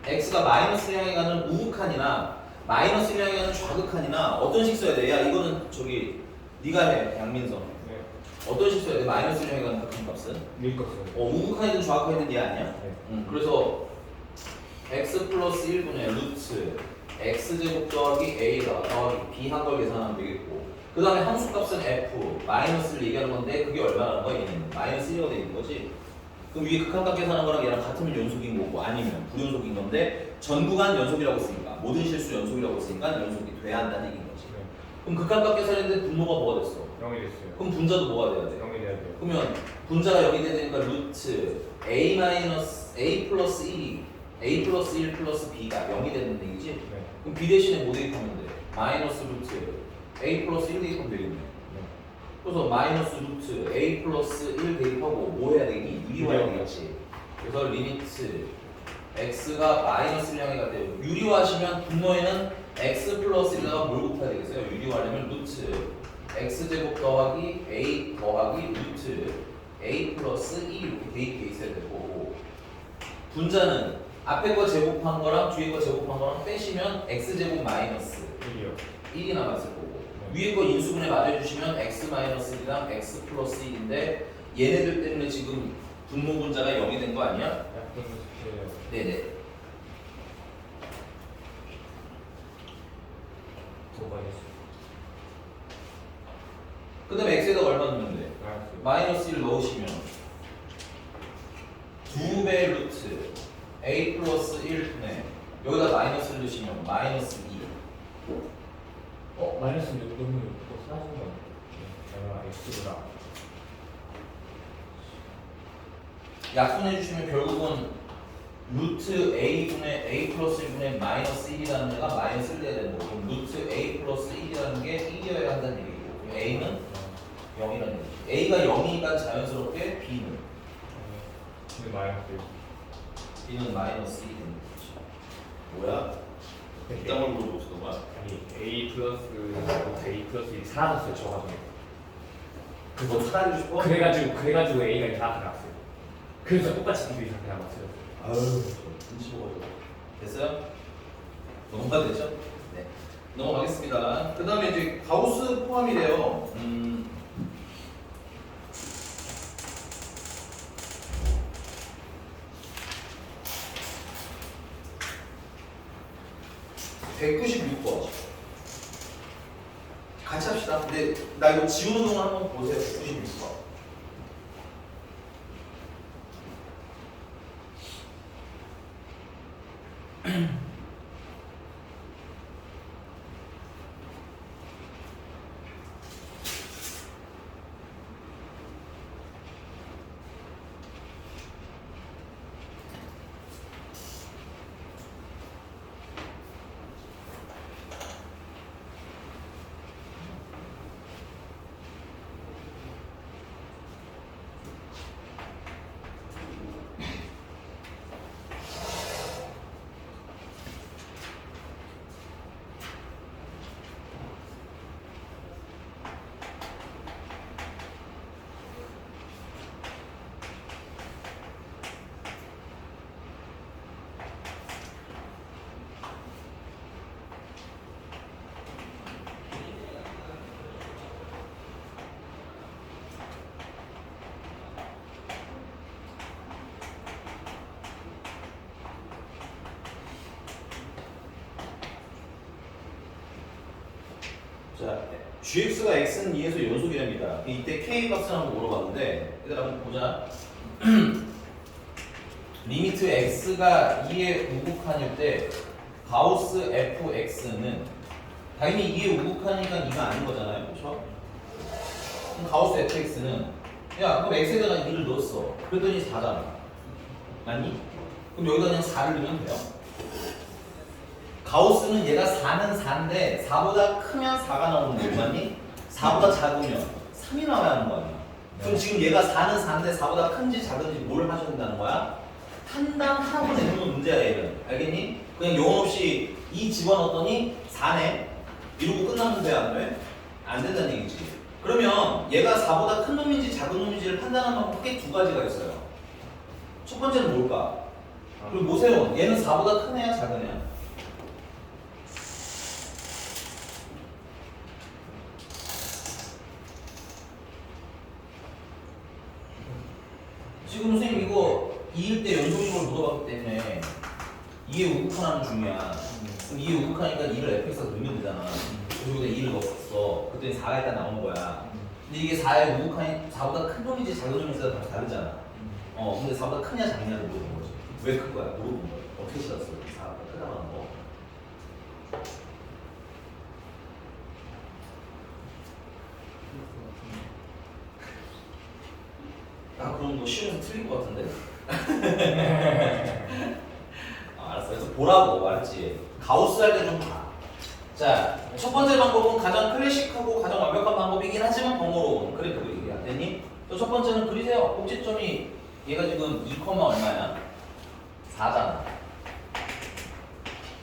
x가 마이너스 향해 가는 우극한이나 마이너스 향해 가는 좌극한이나 어떤 식 써야 돼? 야 이거는 저기 네가 해 양민선. 네. 어떤 식 써야 돼? 마이너스 향해 가는 극한값은? 밀값은. 우극한이든 좌극한이든 얘 아니야? 네. 그래서 x 플러스 1분의 루트 x제곱 더하기 a가 더하기 b 한 걸 계산하면 되겠고, 그 다음에 함수값은 f 마이너스를 얘기하는 건데 그게 얼마라는 거야? 얘는 마이너스 1가 되는 거지. 그럼 위에 극한값 계산한 거랑 얘랑 같으면 연속인 거고 아니면 불연속인 건데 전 구간 연속이라고 했으니까 모든 실수 연속이라고 했으니까 연속이 돼야 한다는 얘기인 거지. 네. 그럼 극한값 계산했는데 분모가 뭐가 됐어? 0이 됐어요. 그럼 분자도 뭐가 돼야 돼? 0이 돼야 돼요. 그러면 분자가 0이 되니까 루트 a 마이너스 a 플러스 1이 a 플러스 1 플러스 b가 0이 되는 얘기지? 네. 그럼 b 대신에 뭐 대입하면 돼? 마이너스 루트 a 플러스 1 대입하면 되겠네. 네. 그래서 마이너스 루트 a 플러스 1 대입하고 뭐 해야 되니? 유리화해야 되겠지. 그래서 리미트 x가 마이너스 1 향해 갈때요. 유리화하시면 분모에는 x 플러스 1에다가 뭘 곱해야 되겠어요? 유리화하려면 루트 x제곱 더하기 a 더하기 루트 a 플러스 2 이렇게 대입돼 있어야 될 거고, 분자는 앞에 거 제곱한 거랑 뒤에 거 제곱한 거랑 빼시면 x제곱 마이너스 1이요. 1이 남았을 거고, 위에 거 인수분해 맞아주시면 x 마이너스 1이랑 x 플러스 1인데 얘네들 때문에 지금 분모 분자가 0이 된 거 아니야? 약분 숙제예요. 네네. 도가 있어요. 그 다음에 x에다 얼마 넣으면 돼? 마이너스 1 넣으시면 2배 루트 a 플러스 1분의 여기다 마이너스를 넣으시면 마이너스 2. 마이너스 6 너무 또 사진 거 같아요. x보다. 약분해 주시면 결국은 루트 a분의 a 플러스 1분의 마이너스 1이라는 애가 마이너스 1 돼야 되는 거고, 그럼 루트 a 플러스 1이라는 게 1이어야 한다는 얘기고, 그럼 a는 0이라는 얘기지. a가 0이니까 자연스럽게 b는 근데 마이너스 b는 마이너스 1이 되는 거지. 뭐야? 이딴 걸 물어보시던 거야? 아니 a 플러스 a 플러스 1이 사라졌어요 저 과정에. 그거 사라지고 싶어? 그래가지고 a가 이상하게 나왔어요. 그래서 똑같이 b도 이상하게 나왔어요. 아유, 눈치 보고 됐어요? 넘어가 되죠? 넘어가겠습니다. 그 다음에 이제 가우스 포함이래요. 196번. 같이 합시다. 근데 나 이거 지우는 동안 한번 보세요. 196번. 자, gx가 x는 2에서 연속이랍니다. 이때 k 값을 한번 물어봤는데, 얘들아 한번 보자. 리미트 x가 2의 우극한일 때 가우스 fx는 당연히 2의 우극하니까 2가 아닌 거잖아요, 그렇죠? 그럼 가우스 fx는 야, 그럼 x에다가 2를 넣었어. 그랬더니 4잖아. 맞니? 그럼 여기다 그냥 4를 넣으면 돼요. 가우스는 얘가 4는 4인데 4보다 크면 4가 나오는 거야. 맞니? 4보다 작으면 3이 나와야 하는 거 아니야. 그럼 지금 얘가 4는 4인데 4보다 큰지 작은지 뭘 하셔야 된다는 거야? 판단하고 내놓으면 문제야 얘는. 알겠니? 그냥 영혼 없이 2 집어넣었더니 4네. 이러고 끝나면 돼, 안 돼? 안 된다는 얘기지. 그러면 얘가 4보다 큰 놈인지 작은 놈인지를 판단하는 방법 크게 두 가지가 있어요. 첫 번째는 뭘까? 그리고 보세요. 얘는 4보다 큰 애야, 작은 애야? 지금 선생님 이거 2일 때 연속으로 물어봤기 때문에 2의 우극하나는 중요야. 그럼 2의 우극하니까 2를 fx가 넣으면 되잖아. 그리고 내가 2를 넣었어. 그랬더니 4가 일단 나온 거야. 근데 이게 4의 우극하니 4보다 큰 놈인지 작은 놈인지 다 다르잖아. 근데 4보다 크냐 작냐를 물어본 거지. 왜 큰 거야? 물어본 거야. 어떻게 찾았어? 4보다 크다고 하는 거. 아, 그럼 너 시험에서 틀릴 것 같은데? 알았어. 그래서 보라고, 알았지? 가우스 할 때 좀 봐. 자, 첫 번째 방법은 가장 클래식하고 가장 완벽한 방법이긴 하지만 번거로운 그래프 그리기야. 됐니? 또 첫 번째는 그리세요. 꼭지점이 얘가 지금 2, 얼마야? 4잖아.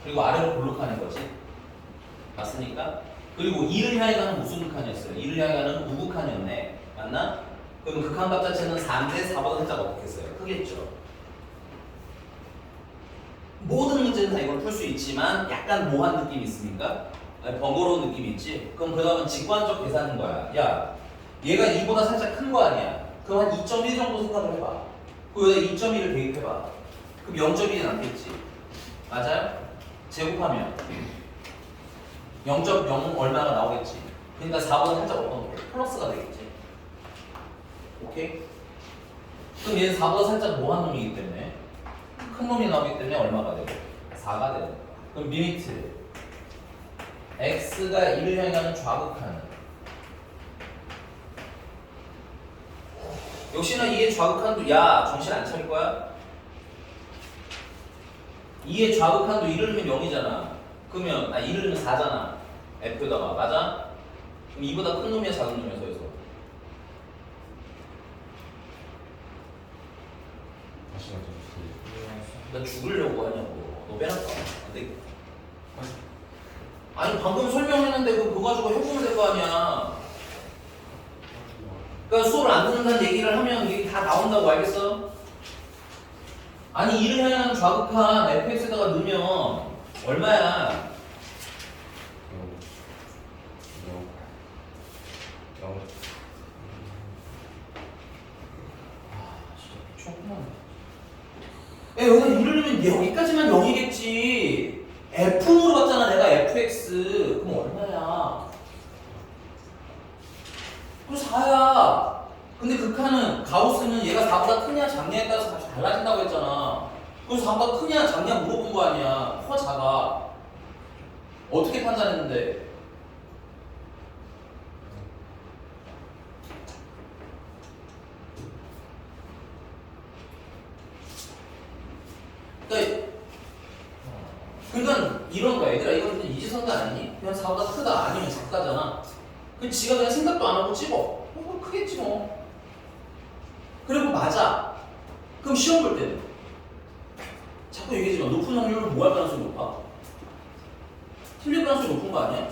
그리고 아래로 볼록하는 거지. 맞습니까? 그리고 2를 향해 가는 무슨 극한이었어요? 2를 향해 가는 우극한이었네. 맞나? 그럼 극한값 자체는 4인데 4보다 살짝 어떻겠어요? 크겠죠. 모든 문제는 다 이걸 풀 수 있지만 약간 모호한 느낌이 있으니까 번거로운 느낌이 있지. 그럼 그 다음은 직관적 계산인 거야. 야, 얘가 2보다 살짝 큰 거 아니야. 그럼 한 2.1 정도 생각을 해봐. 그 여기다 2.1을 대입해봐. 그럼 0.1이 남겠지. 맞아요? 제곱하면 0.0 얼마가 나오겠지. 그러니까 4보다 살짝 어떤 거? 플러스가 되겠지. 오케이? 그럼 얘는 4보다 살짝 모한 놈이기 때문에 큰 놈이 나오기 때문에 얼마가 되고? 4가 되는 거야. 그럼 리미트 x가 1을 향해 가는 좌극하는 역시나 이게 좌극한도 야 정신 안 차릴 거야? 2의 좌극한도 1을 넣으면 0이잖아. 그러면 1을 넣으면 4잖아. f에다가 맞아? 그럼 2보다 큰 놈이야 작은 놈이야 서에서 다시 가자. 나 죽으려고 하냐고. 너 빼놨다. 안 되겠다. 아니 방금 설명했는데 그거 가지고 해보면 될 거 아니야. 그러니까 수업을 안 듣는다는 얘기를 하면 이게 다 나온다고 알겠어? 아니 1을 향하는 좌극한 fx에다가 넣으면 얼마야? 진짜 미쳤구나. 야, 여기다 이러려면 여기까지만 0이겠지. F 물어봤잖아 내가 fx. 그럼 얼마야? 그럼 4야. 근데 극한은 가우스는 얘가 4보다 크냐 작냐에 따라서 값이 달라진다고 했잖아. 그럼 4보다 크냐 작냐 물어본 거 아니야. 커 작아. 어떻게 판단했는데? 그러니까 이런 거야. 얘들아 이건 이지선도 아니니? 그냥 4보다 크다 아니면 작다잖아. 그럼 지가 그냥 생각도 안 하고 찍어. 크겠지 뭐. 그리고 맞아. 그럼 시험 볼 때는 자꾸 얘기하지만 높은 확률로 뭐 할 가능성이 높아? 틀릴 가능성이 높은 거 아니야?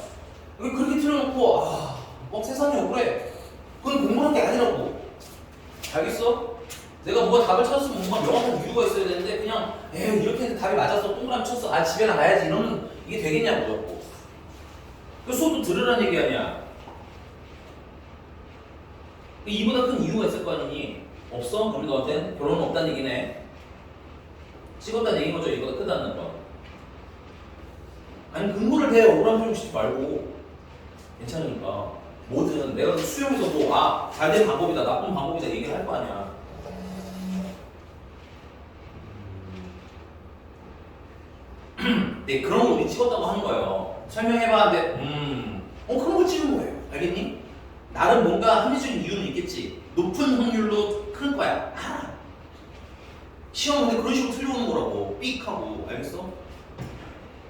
그렇게 틀어놓고 세상이 억울해. 그건 공부한 게 아니라고. 알겠어? 내가 뭐가 답을 찾았으면 뭔가 명확한 이유가 있어야 되는데 그냥 이렇게 해서 답이 맞아서 동그라미 쳤어. 집에 나가야지. 이러면 이게 되겠냐고 자꾸. 그 수업도 들으라는 얘기 아니야. 이보다 큰 이유가 있을 거 아니니? 없어? 그럼 너한테는 결론은 없다는 얘기네. 찍었다는 얘기인 거죠. 이보다 크다는 거. 아니 근거를 대. 억울한 표현 짓지 말고. 괜찮으니까. 뭐든 내가 수용해서 잘 된 방법이다 나쁜 방법이다 얘기를 할 거 아니야. 네, 그런 걸 우리 찍었다고 하는 거예요. 설명해봐. 근데 그런 걸 찍은 거예요. 알겠니? 나름 뭔가 합리적인 이유는 있겠지. 높은 확률로 큰 거야. 알아. 시험 근데 그런 식으로 틀려오는 거라고. 삑 하고. 알겠어?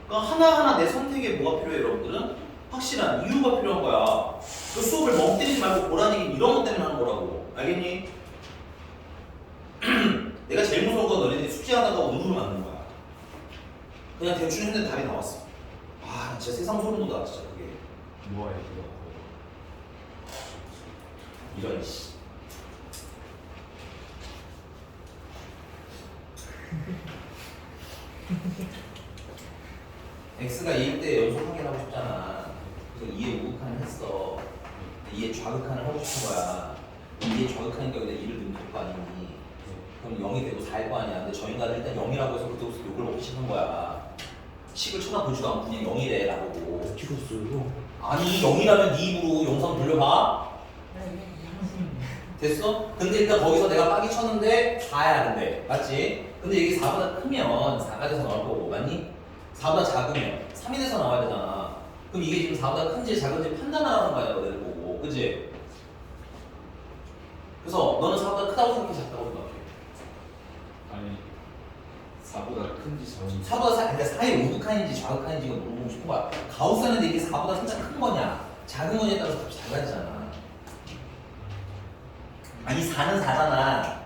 그러니까 하나하나 내 선택에 뭐가 필요해 여러분들은? 확실한 이유가 필요한 거야. 그 수업을 멍 때리지 말고 보라는 얘기는 이런 것 때문에 하는 거라고. 알겠니? 내가 제일 무서운 건 너네들이 숙제하다가 운으로 맞는 거야. 그냥 대충 했는데 답이 나왔어. 나 진짜 세상 소름 돋아 진짜 그게. 뭐야 이거? 이런 씨. x가 2일 때 연속 확인하고 싶잖아. 그래서 2의 우극한을 했어. 2의 좌극한을 하고 싶은 거야. 2의 좌극하니까 여기다 2를 넣으면 될 거 아니니. 그럼 0이 되고 4일 거 아니야. 근데 저 인간은 일단 0이라고 해서 그때부터 욕을 먹기 시작한 거야. 식을 쳐다보지도 않고 그냥 0이래 라고. 찍었어요. 아니 0이라면 네 입으로 영상 돌려봐. 됐어? 근데 일단 거기서 내가 빡이 쳤는데 4야 근데 맞지? 근데 이게 4보다 크면 4가 돼서 나올 거고 맞니? 4보다 작으면 3이 돼서 나와야 되잖아. 그럼 이게 지금 4보다 큰지 작은지 판단하라는 거야 너네들 보고 그치? 그래서 너는 4보다 크다고 생각해 작다고 생각해? 아니 4보다 큰지 작은지 4보다 그러니까 4의 우극한인지 좌극한인지 이거 물어보고 싶은 거야. 가우스하는데 이게 4보다 살짝 큰 거냐 작은 거냐에 따라서 값이 달라지잖아. 아니 4는 4잖아.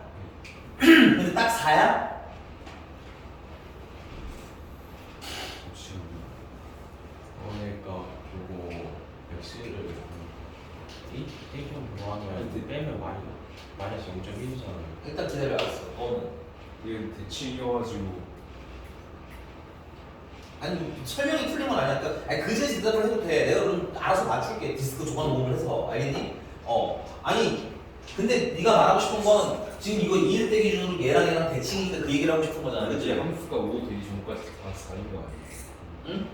근데 딱 4야? 지금 그러니까 그거 X를 A형 뭐하냐? 빼면 마이너스 0.1이잖아요. 일단 기다려 알았어. 너는 이게 대칭이어가지고 아니 설명이 틀린 건 아니야. 아니 그 제시 대답을 해도 돼. 내가 그럼 알아서 맞출게. 디스크 조건 모음을 해서 알겠니? 아니 근데 네가 말하고 싶은 건 지금 이거 2일 때 기준으로 얘랑 대칭이니까 그 얘기를 하고 싶은 거잖아. 이제 그치? 함수가 5 되기 전까지 다 4인 거 아니에요? 응?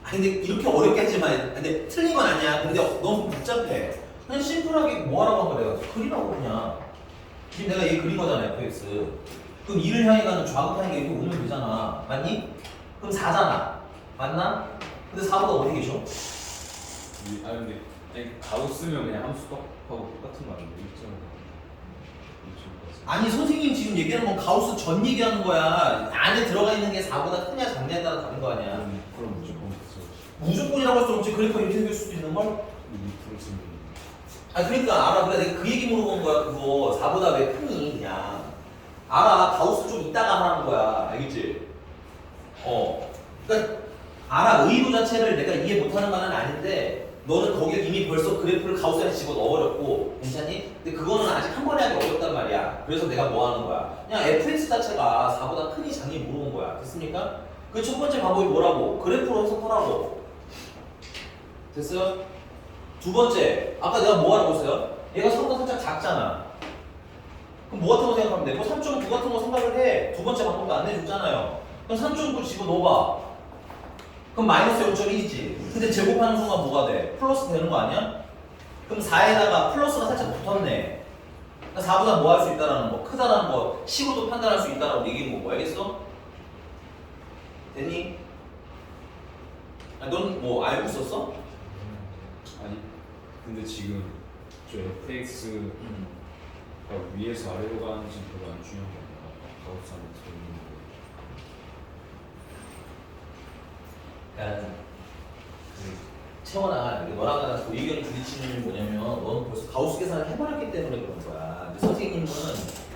아니 근데 이렇게 어렵게 하지 마. 근데 틀린 건 아니야. 근데 너무 복잡해. 그냥 심플하게 뭐 하라고 한 거야 내가. 그리라고 그냥. 지금 내가 얘 그린 거잖아 fx. 그럼 2를 향해 가는 좌극하는 게 이렇게 오면 되잖아. 맞니? 그럼 4잖아. 맞나? 근데 4보다 어디 계셔? 근데 가우스면 그냥 함수값하고 똑같은 거 아닌데 1.5 아니 선생님 지금 얘기하는 건 가우스 전 얘기하는 거야. 안에 들어가 있는 게 4보다 크냐 작냐에 따라 다른 거 아니야. 그럼 무조건 그죠. 무조건이라고 할 수 없지. 그래프가 이렇게 생길 수도 있는 걸. 밑으로 쓰면 그러니까 알아. 그래 내가 그 얘기 물어본 거야. 그거 4보다 왜 크니 그냥. 알아. 가우스 좀 이따가 하라는 거야. 알겠지? 그러니까 알아. 의도 자체를 내가 이해 못하는 건 아닌데 너는 거기에 이미 벌써 그래프를 가우스 안에 집어 넣어버렸고 괜찮니? 근데 그거는 아직 한 번에 하기 어렵단 말이야. 그래서 내가 뭐 하는 거야? 그냥 fx 자체가 4보다 크니 작니 물어본 거야. 됐습니까? 그 첫 번째 방법이 뭐라고? 그래프로 해석하라고. 됐어요? 두 번째, 아까 내가 뭐 하라고 했어요? 얘가 3보다 살짝 작잖아. 그럼 뭐 같은 거 생각하면 돼? 뭐 3.9 같은 거 생각을 해. 두 번째 방법도 안 내줬잖아요. 그럼 3.9 집어넣어봐. 그럼 마이너스 0.1이지. 근데 제곱하는 순간 뭐가 돼? 플러스 되는 거 아니야? 그럼 4에다가 플러스가 살짝 붙었네. 4보다 뭐 할 수 있다라는 거, 크다라는 거, 식으로도 판단할 수 있다라고 얘기하는 거고, 알겠어? 됐니? 넌 뭐 알고 있었어? 아니 근데 지금 저 fx가 위에서 아래로 가는지 별로 안 중요한 게 아니라 가우스 안에 들어있는 그러니까 채원아, 너랑 나랑 의견이 부딪히는 게 뭐냐면 너는 벌써 가우스 계산을 해버렸기 때문에 그런 거야. 근데 선생님은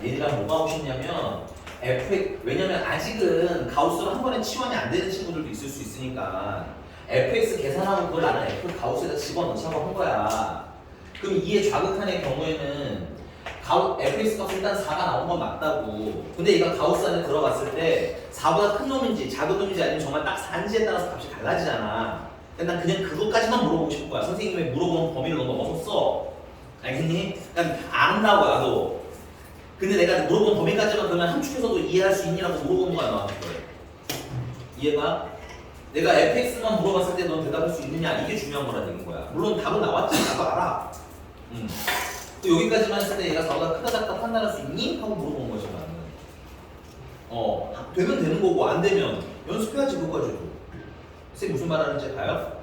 얘랑 뭐가 하고 싶냐면 fx, 왜냐면 아직은 가우스로 한 번에 치환이 안 되는 친구들도 있을 수 있으니까 fx 계산하고 그걸 나는 f 가우스에다 집어넣자고 한 거야. 그럼 이의 좌극한의 경우에는 fx 값이 일단 4가 나온 건 맞다고. 근데 얘가 가우스 안에 들어갔을 때 4보다 큰 놈인지 작은 놈인지 아니면 정말 딱 4인지에 따라서 값이 달라지잖아. 난 그냥 그것까지만 물어보고 싶은 거야. 선생님이 물어보는 범위를 너무 넘어섰어. 알겠니? 그러니까 안다고 나도. 근데 내가 물어본 범위까지만 그러면 함축해서도 이해할 수 있냐고 물어본 거야 너한테. 이해가? 내가 fx만 물어봤을 때 넌 대답할 수 있느냐 이게 중요한 거라는 얘기인 거야. 물론 답은 나왔지. 나도 알아. 또 여기까지만 했을 때 얘가 4보다 크다 작다 판단할 수 있니? 하고 물어본 거지 나는. 되면 되는 거고 안 되면 연습해야지 그거까지도. 쌤 무슨 말 하는지 봐요?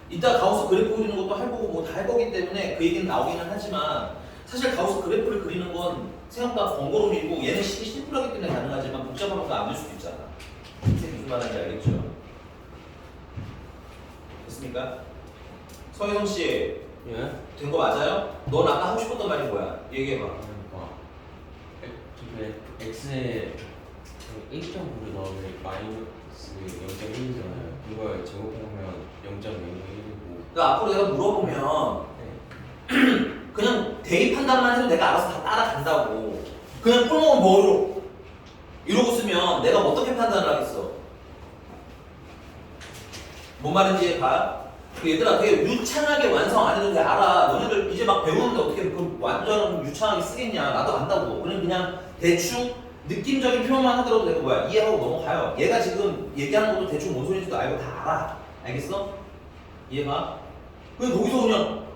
이따 가우스 그래프 그리는 것도 할 거고 뭐 다 할 거기 때문에 그 얘기는 나오기는 하지만 사실 가우스 그래프를 그리는 건 생각보다 번거로운 일이고 얘는 식이 심플하기 때문에 가능하지만 복잡하면 안 될 수도 있잖아. 쌤 무슨 말 하는지 알겠죠? 됐습니까? 서혜성 씨, 예? 된 거 맞아요? 넌 아까 하고 싶었던 말이 뭐야? 얘기해봐. x에 1.9를 넣으면 마이너스 0.1이잖아요. 이걸 제곱하면 0.001이고. 그러니까 앞으로 내가 물어보면 그냥 대입 판단만 해도 내가 알아서 다 따라간다고. 그냥 꿀먹은 뭐로 이러고 쓰면 내가 어떻게 판단을 하겠어? 뭔 말인지 봐. 얘들아 되게 유창하게 완성 안 해도 돼. 알아. 너네들 이제 막 배우는데 어떻게 그 완전 유창하게 쓰겠냐. 나도 안다고. 그냥 대충 느낌적인 표현만 하더라도 내가 뭐야 이해하고 넘어가요. 얘가 지금 얘기하는 것도 대충 뭔 소리인지도 알고 다 알아. 알겠어? 이해가? 그냥 거기서 그냥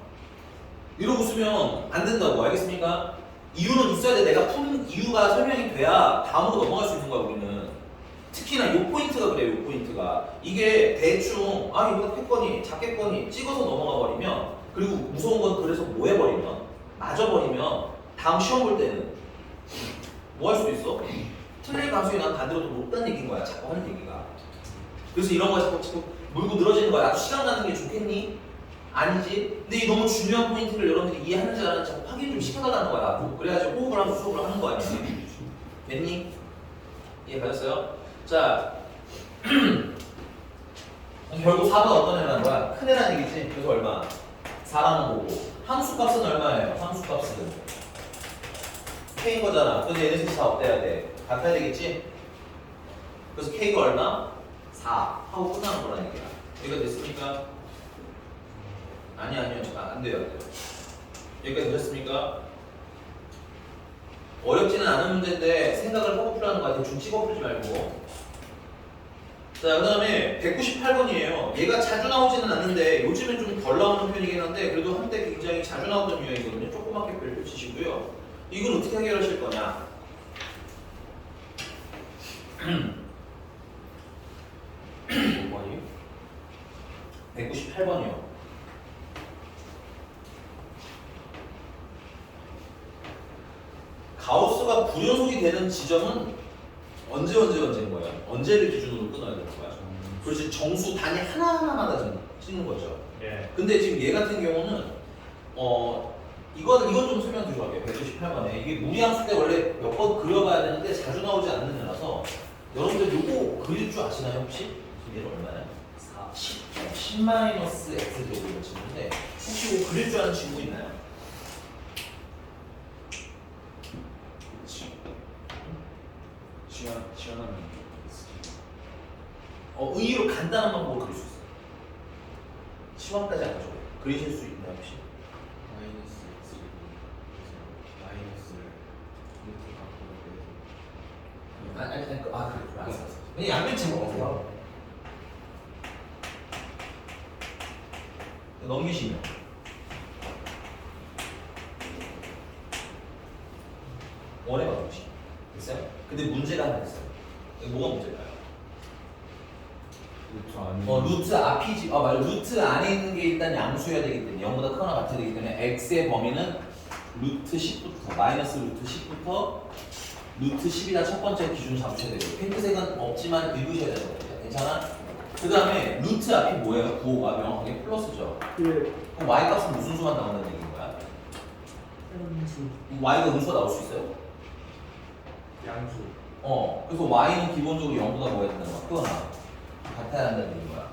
이러고 쓰면 안 된다고. 알겠습니까? 이유는 있어야 돼. 내가 푼 이유가 설명이 돼야 다음으로 넘어갈 수 있는 거야 우리는. 특히나 요 포인트가 그래요. 요 포인트가 이게 대충 이거보다 크거니 작겠거니 찍어서 넘어가 버리면, 그리고 무서운 건 그래서 뭐 해버리면 맞아버리면 다음 시험 볼 때는 뭐 할 수도 있어? 틀릴 가능성이 난 반대로 더 높다는 얘기인 거야. 자꾸 하는 얘기가. 그래서 이런 거 자꾸 물고 늘어지는 거야. 나도 시간 가는 게 좋겠니? 아니지. 근데 이 너무 중요한 포인트를 여러분들이 이해하는지 안 하는지 자꾸 확인 좀 시켜달라는 거야. 나도. 그래야지 호흡을 하면서 수업을 하는 거 아니야. 됐니? 이해 가셨어요? 자, 결국 4가 어떤 애라는 거야? 큰 애라는 얘기지. 그래서 얼마? 4라는 거고. 함수 값은 얼마예요? 함수 값은 K인 거잖아. 그래서 얘네 셋이 다 어때야 돼? 같아야 되겠지? 그래서 K가 얼마? 4 하고 끝나는 거라는 얘기야. 여기가 됐습니까? 아니요. 잠깐 안 돼요. 여기까지 되셨습니까? 어렵지는 않은 문제인데 생각을 하고 풀라는 거야. 대충 찍어 풀지 말고. 자, 그 다음에 198번이에요. 얘가 자주 나오지는 않는데 요즘엔 좀 덜 나오는 편이긴 한데 그래도 한때 굉장히 자주 나오던 유형이거든요. 조그맣게 별 치시고요. 이건 어떻게 해결하실 거냐? 5번이요? 198번이요. 가우스가 불연속이 되는 지점은 언제인 거야? 언제를 기준으로 끊어야 되는 거야? 그렇지, 정수 단위 하나하나마다 찍는 거죠. 예. 근데 지금 얘 같은 경우는 이건 좀 설명 드리고 갈게요. 198번에 이게 무리함수 때 원래 몇 번 그려봐야 되는데 자주 나오지 않는 애라서 여러분들 요거 그릴 줄 아시나요 혹시? 얘는 얼마야? 10 마이너스 x 제곱을 치는데 혹시 이거 그릴 줄 아는 친구 있나요? 시원하면 의외로 간단한 방법으로 그릴 수 있어요. 시황까지 안 가죠. 그리실 수 있나요? 마이너스 x를 마이너스를 루트 갖고 그래. 알았어. 그냥 양면체 먹으세요. 넘기시면. 원의 방정식. 됐어요? 근데 문제가 하나 있어요. 이거 뭐가 문제일까요? 루트 안에 루트 앞이지. 맞아. 루트 안에 있는 게 일단 양수여야 되기 때문에 0보다 크거나 같아야 되기 때문에 x의 범위는 루트 10부터 마이너스 루트 10부터 루트 10이다 첫 번째 기준을 잡으셔야 되고요. 핑크색은 없지만 읽으셔야 되는 거예요. 괜찮아? 그 다음에 루트 앞이 뭐예요? 9호가 명확하게 플러스죠. 그럼 y 값은 무슨 수만 나온다는 얘기인 거야? y가 음수가 나올 수 있어요? 양수. 그래서 y는 기본적으로 0보다 뭐 해야 된다는 거야? 크거나 같아야 한다는 얘기인 거야.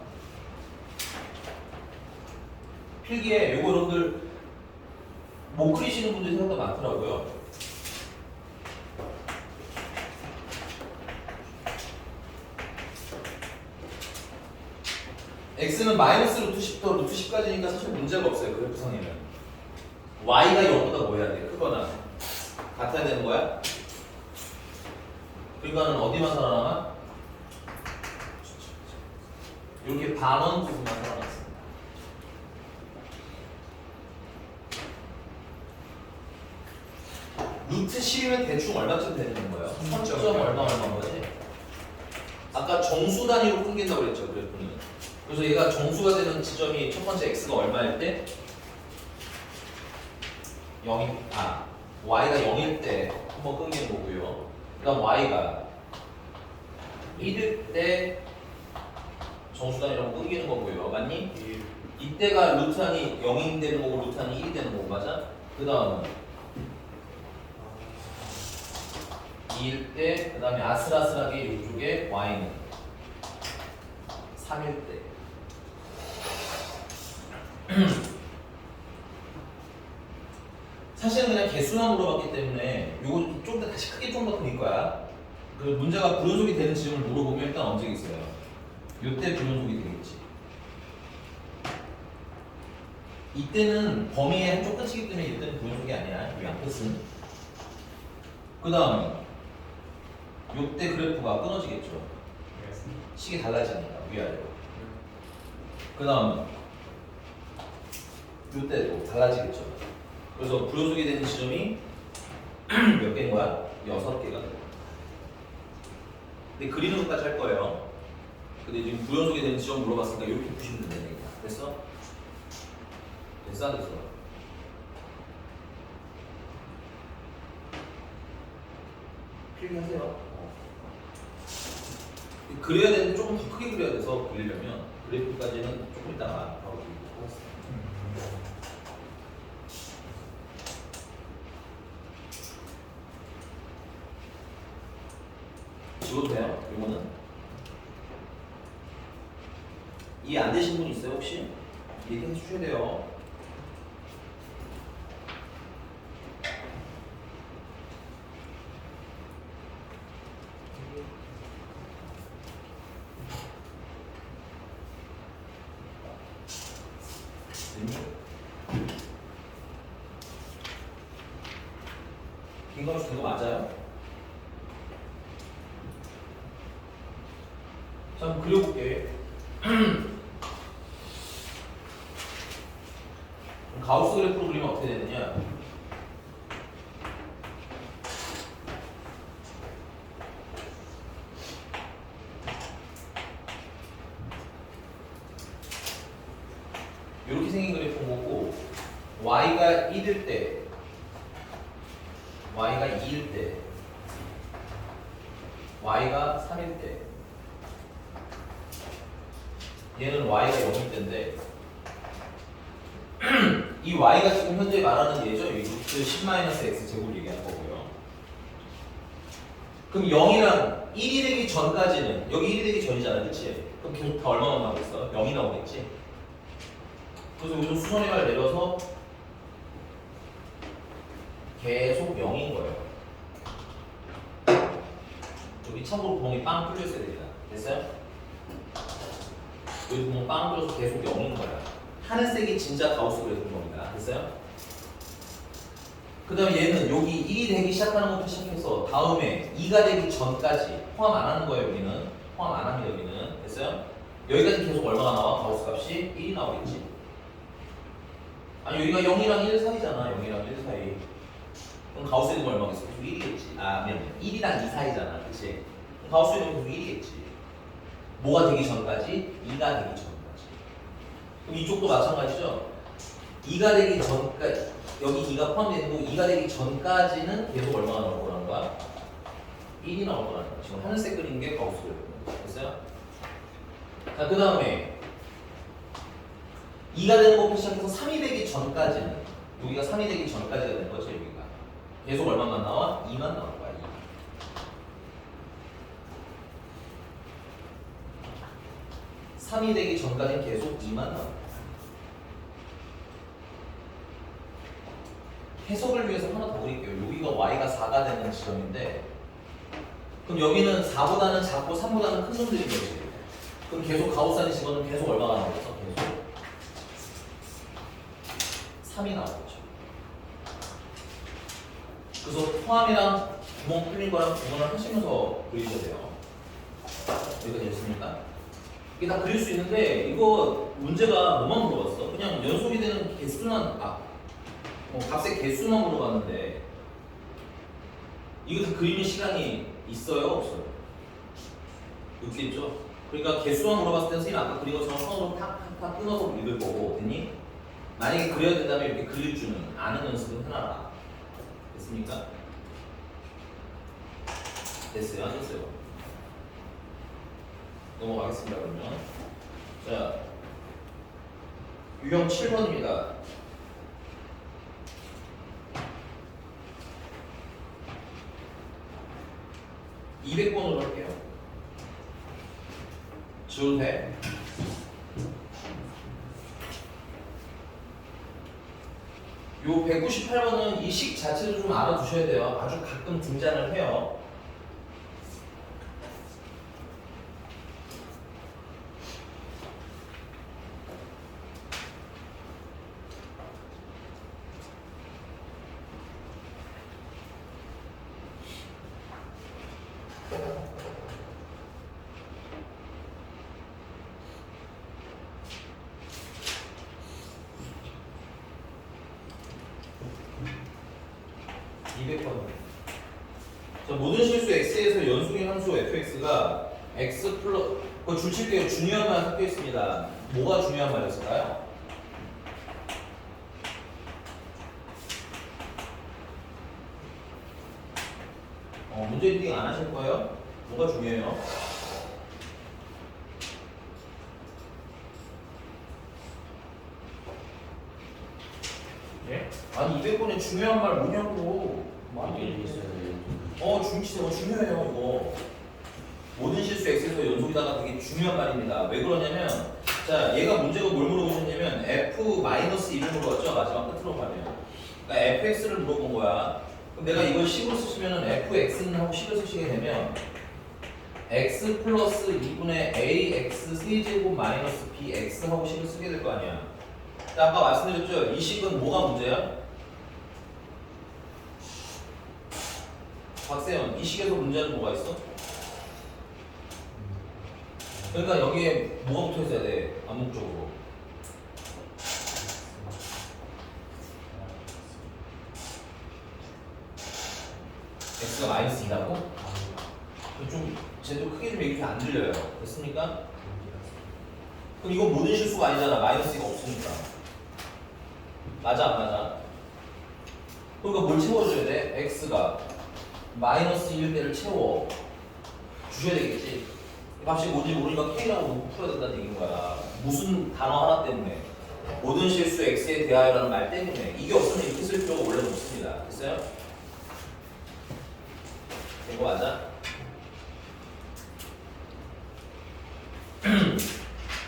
필기에 요거 여러분들 못 그리시는 분들이 생각보다 많더라고요. x는 마이너스 루트 10부터 루트 10까지니까 사실 문제가 없어요. 그래프상에는 y가 0보다 뭐 해야 돼? 크거나 같아야 되는 거야? 그러니까는 어디만 살아남아? 이렇게 반원 부분만 살아남습니다. 루트 10이면 대충 얼마쯤 되는 거예요? 3점 얼마인 거지? 아까 정수 단위로 끊긴다고 그랬죠, 그래프는. 그래서 얘가 정수가 되는 지점이 첫 번째 x가 얼마일 때? 0이, y가 0일 때 한번 끊기는 거고요. 그 다음 y가 1일 때 정수 단위로 한번 끊기는 거고요. 맞니? 이때가 루트 한이 0이 되는 거고 루트 한이 1이 되는 거고, 맞아? 그 다음은 2일 때, 그 다음에 아슬아슬하게 이쪽에 y는 3일 때. 사실은 그냥 개수만 물어봤기 때문에 요거 좀 더 다시 크게 좀 더 그릴 거야. 그 문제가 불연속이 되는 지점을 물어보면 일단 언제 있어요? 요때 불연속이 되겠지. 이때는 범위의 한쪽 끝이기 때문에 이때는 불연속이 아니야. 이 양끝은. 그 다음에 요때 그래프가 끊어지겠죠. 식이 달라지니까 위아래로. 그 다음에 요때도 달라지겠죠. 그래서 불연속이 되는 지점이 몇 개인 거야? 6개가 돼. 근데 그리는 것까지 할 거예요. 근데 지금 불연속이 되는 지점 물어봤으니까 이렇게 보시면 된다는 얘기야. 됐어? 됐어? 안 됐어? 필기하세요. 그려야 되는데 조금 더 크게 그려야 돼서 그리려면 그래프까지는 조금 이따가 바로 그리도록 하겠습니다. 지워도 돼요? 이거는 이해 안 되신 분 있어요 혹시? 얘기해 주셔야 돼요. 김광수 된거 맞아요? 자, 한번 그려볼게. 가우스 그래프로 그리면 어떻게 되느냐? 이렇게 생긴 그래프인 거고, y가 1일 때, y가 2일 때, y가 3일 때, 얘는 y가 0일 때인데 이 y가 지금 현재 말하는 얘죠. 이 루트 10-x 제곱 얘기하는 거고요. 그럼 0이랑 1이 되기 전까지는 여기 1이 되기 전이잖아, 그렇지? 그럼 계속 다 얼마만 나오겠어? 0이 나오겠지? 그래서 요즘 수선의 발 내려서 계속 0인 거예요. 여기 참고로 구멍이 빵 뚫려 있어야 됩니다. 됐어요? 여기 구멍 빵 뚫려서 계속 0인 거야. 하늘색이 진짜 가우스 그래프인 겁니다. 됐어요? 그 다음에 얘는 여기 1이 되기 시작하는 것부터 시작해서 다음에 2가 되기 전까지 포함 안 하는 거예요. 여기는 포함 안 합니다. 여기는 됐어요? 여기까지 계속 얼마가 나와? 가우스 값이 1이 나오겠지. 아니 여기가 0이랑 1 사이잖아. 0이랑 1 사이. 그럼 가우스 이동 얼마겠어? 계속 1이겠지. 아 미안해. 1이랑 2 사이잖아. 그치? 그럼 가우스 이동 계속 1이겠지. 뭐가 되기 전까지? 2가 되기 전까지. 그럼 이쪽도 마찬가지죠. 2가 되기 전까지 여기 2가 포함되는 거고 2가 되기 전까지는 계속 얼마가 나올 거라는 거야? 1이 나올 거라는 거야. 지금 하늘색 그린 게 가우스거든요. 됐어요? 자, 그 다음에 2가 되는 것부터 시작해서 3이 되기 전까지는 여기가 3이 되기 전까지가 되는 거지 여기가. 계속 얼마만 나와? 2만 나올 거야. 2. 3이 되기 전까지는 계속 2만 나올 거야. 해석을 위해서 하나 더 그릴게요. 여기가 y가 4가 되는 지점인데 그럼 여기는 4보다는 작고 3보다는 큰 놈들인 거지. 그럼 계속 가우스안에 집어넣으면 계속 얼마가 나오겠어? 계속 3이 나오겠죠. 그래서 포함이랑 구멍 뚫린 거랑 구분을 하시면서 그리셔야 돼요. 여기가 됐습니까? 이게 다 그릴 수 있는데 이거 문제가 뭐만 물어봤어? 그냥 연속이 되는 개수만 값의 개수만 물어봤는데 이거 다 그리는 시간이 있어요? 없어요? 없겠죠? 그러니까 개수만 물어봤을 때 선생님이 아까 그린 것처럼 선으로 탁탁탁 끊어서 읽을 거고 됐니? 만약에 그려야 된다면 이렇게 그릴 줄은 아는 연습은 해놔라. 됐습니까? 됐어요? 안 됐어요? 넘어가겠습니다. 그러면 자 유형 7번입니다. (200번으로) 할게요. 지워도 돼? 요 198번은 이 식 자체도 좀 알아두셔야 돼요. 아주 가끔 등장을 해요. 자, 모든 실수 x에서 연속인 함수 fx가 x 플러스 줄 칠게요. 중요한 말 섞여 있습니다. 뭐가 중요한 말이었을까요? 문제 리딩 안 하실 거예요? 뭐가 중요해요? 예? 아니 200번에 중요한 말 뭐냐고. 이게 있어요. 중요해요 이거. 모든 실수 x에서 연속이다가 되게 중요한 말입니다. 왜 그러냐면 자 얘가 문제가 뭘 물어보셨냐면 f-1을 물어봤죠. 마지막 끝으로 가면 그러니까 fx를 물어본 거야. 그럼 내가 이걸 식으로 쓰시면은 fx는 하고 식을 쓰시게 되면 x 플러스 2분의 ax 세제곱 마이너스 bx 하고 식을 쓰게 될 거 아니야. 자, 아까 말씀드렸죠. 이 식은 뭐가 문제야? 박세현, 이 식에서 문제는 뭐가 있어? 그러니까 여기에 뭐가 붙어 있어야 돼? 암묵적으로. x가 마이너스 2라고? 좀 제대로 크게 좀 얘기 안 들려요. 됐습니까? 그럼 이건 모든 실수가 아니잖아. 마이너스 2가 없으니까. 맞아 안 맞아? 그러니까 뭘 채워줘야 돼? x가 마이너스 1대를 채워 주셔야 되겠지. 값이 뭔지 모르니까 k라고 놓고 풀어야 된다는 얘기인 거야. 무슨 단어 하나 때문에 모든 실수 x에 대하여라는 말 때문에. 이게 없으면 이렇게 쓸 필요가 원래 없습니다. 됐어요? 이거 맞아?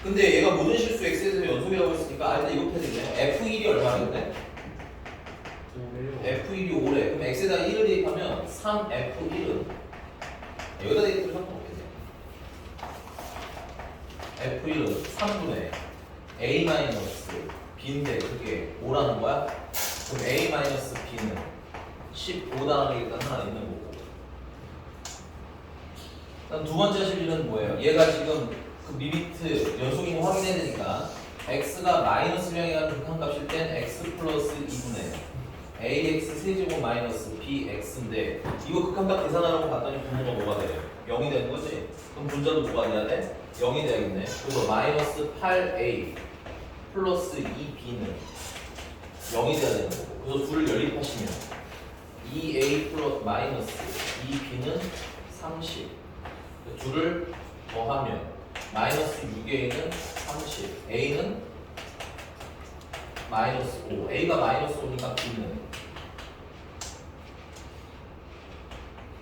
근데 얘가 모든 실수 x에서 연속이라고 했으니까 일단 이렇게 되네. f1이 얼마인데? f1이 5래. 그럼 x에다가 1을 대입하면 3f1은 여기다 대입해도 상관없겠네. f1은 3분의 a-b인데 그게 5라는 거야? 그럼 a-b는 15당하는 게 일단 하나 있는 거고. 그다음 두 번째 실리는 뭐예요? 얘가 지금 그 리미트 연속인 거 확인해야 되니까 x가 마이너스 0에 가는 극한값일 땐 x 플러스 2분의 ax 세제곱 마이너스 bx인데 이거 극한값 계산하라고 봤더니 분모가 뭐가 돼요? 0이 되는 거지? 그럼 분자도 뭐가 돼야 돼? 0이 돼야겠네. 그래서 마이너스 8a 플러스 2b는 0이 돼야 되는 거고. 그래서 둘을 연립하시면 2a 플러스 마이너스 2b는 30. 둘을 더하면 마이너스 6a는 30. a는 마이너스 5. a가 마이너스 5니까 b는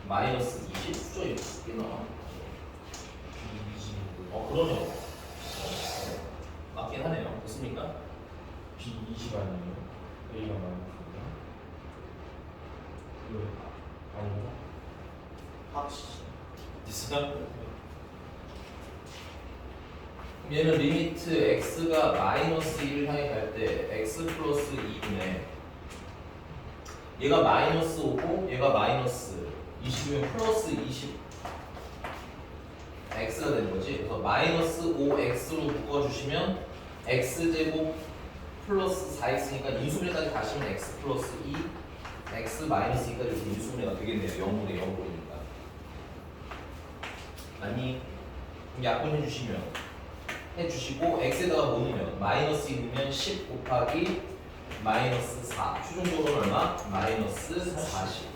마이너스 20. 숫자 이렇게 나와. 그러네요. 맞긴 하네요. 됐습니까? B20 아니에요? A가 마이너스인가? 왜? 아닌가? 됐어요? 얘는 리미트 x가 마이너스 1을 향해 갈 때 x 플러스 2분의 얘가 마이너스 5고 얘가 마이너스 20이면 플러스 20 x가 되는 거지. 그래서 마이너스 5x로 묶어주시면 x제곱 플러스 4x니까 인수분해까지 가시면 x 플러스 2 x 마이너스 2까지 이렇게 인수분해가 되겠네요. 0분의 0분이니까. 아니 그럼 약분해 주시면 해주시고 x에다가 뭐 넣으면 마이너스 2 넣으면 10 곱하기 마이너스 4 최종적으로는 얼마? 마이너스 40.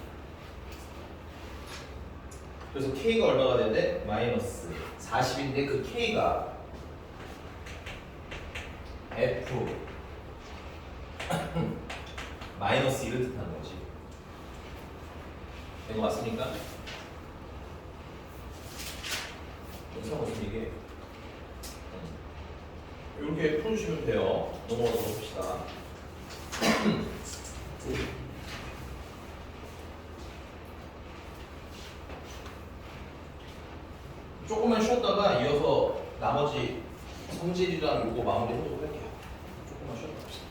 그래서 k가 얼마가 되는데? 마이너스 40인데 그 k가 f 마이너스 1을 뜻하는 거지. 된 거 맞습니까? 여기서 무슨 이게 이렇게 풀어주시면 돼요. 넘어가서 봅시다. 조금만 쉬었다가 이어서 나머지 성질이랑 요거 마무리 해보도록 할게요. 조금만 쉬었다 봅시다.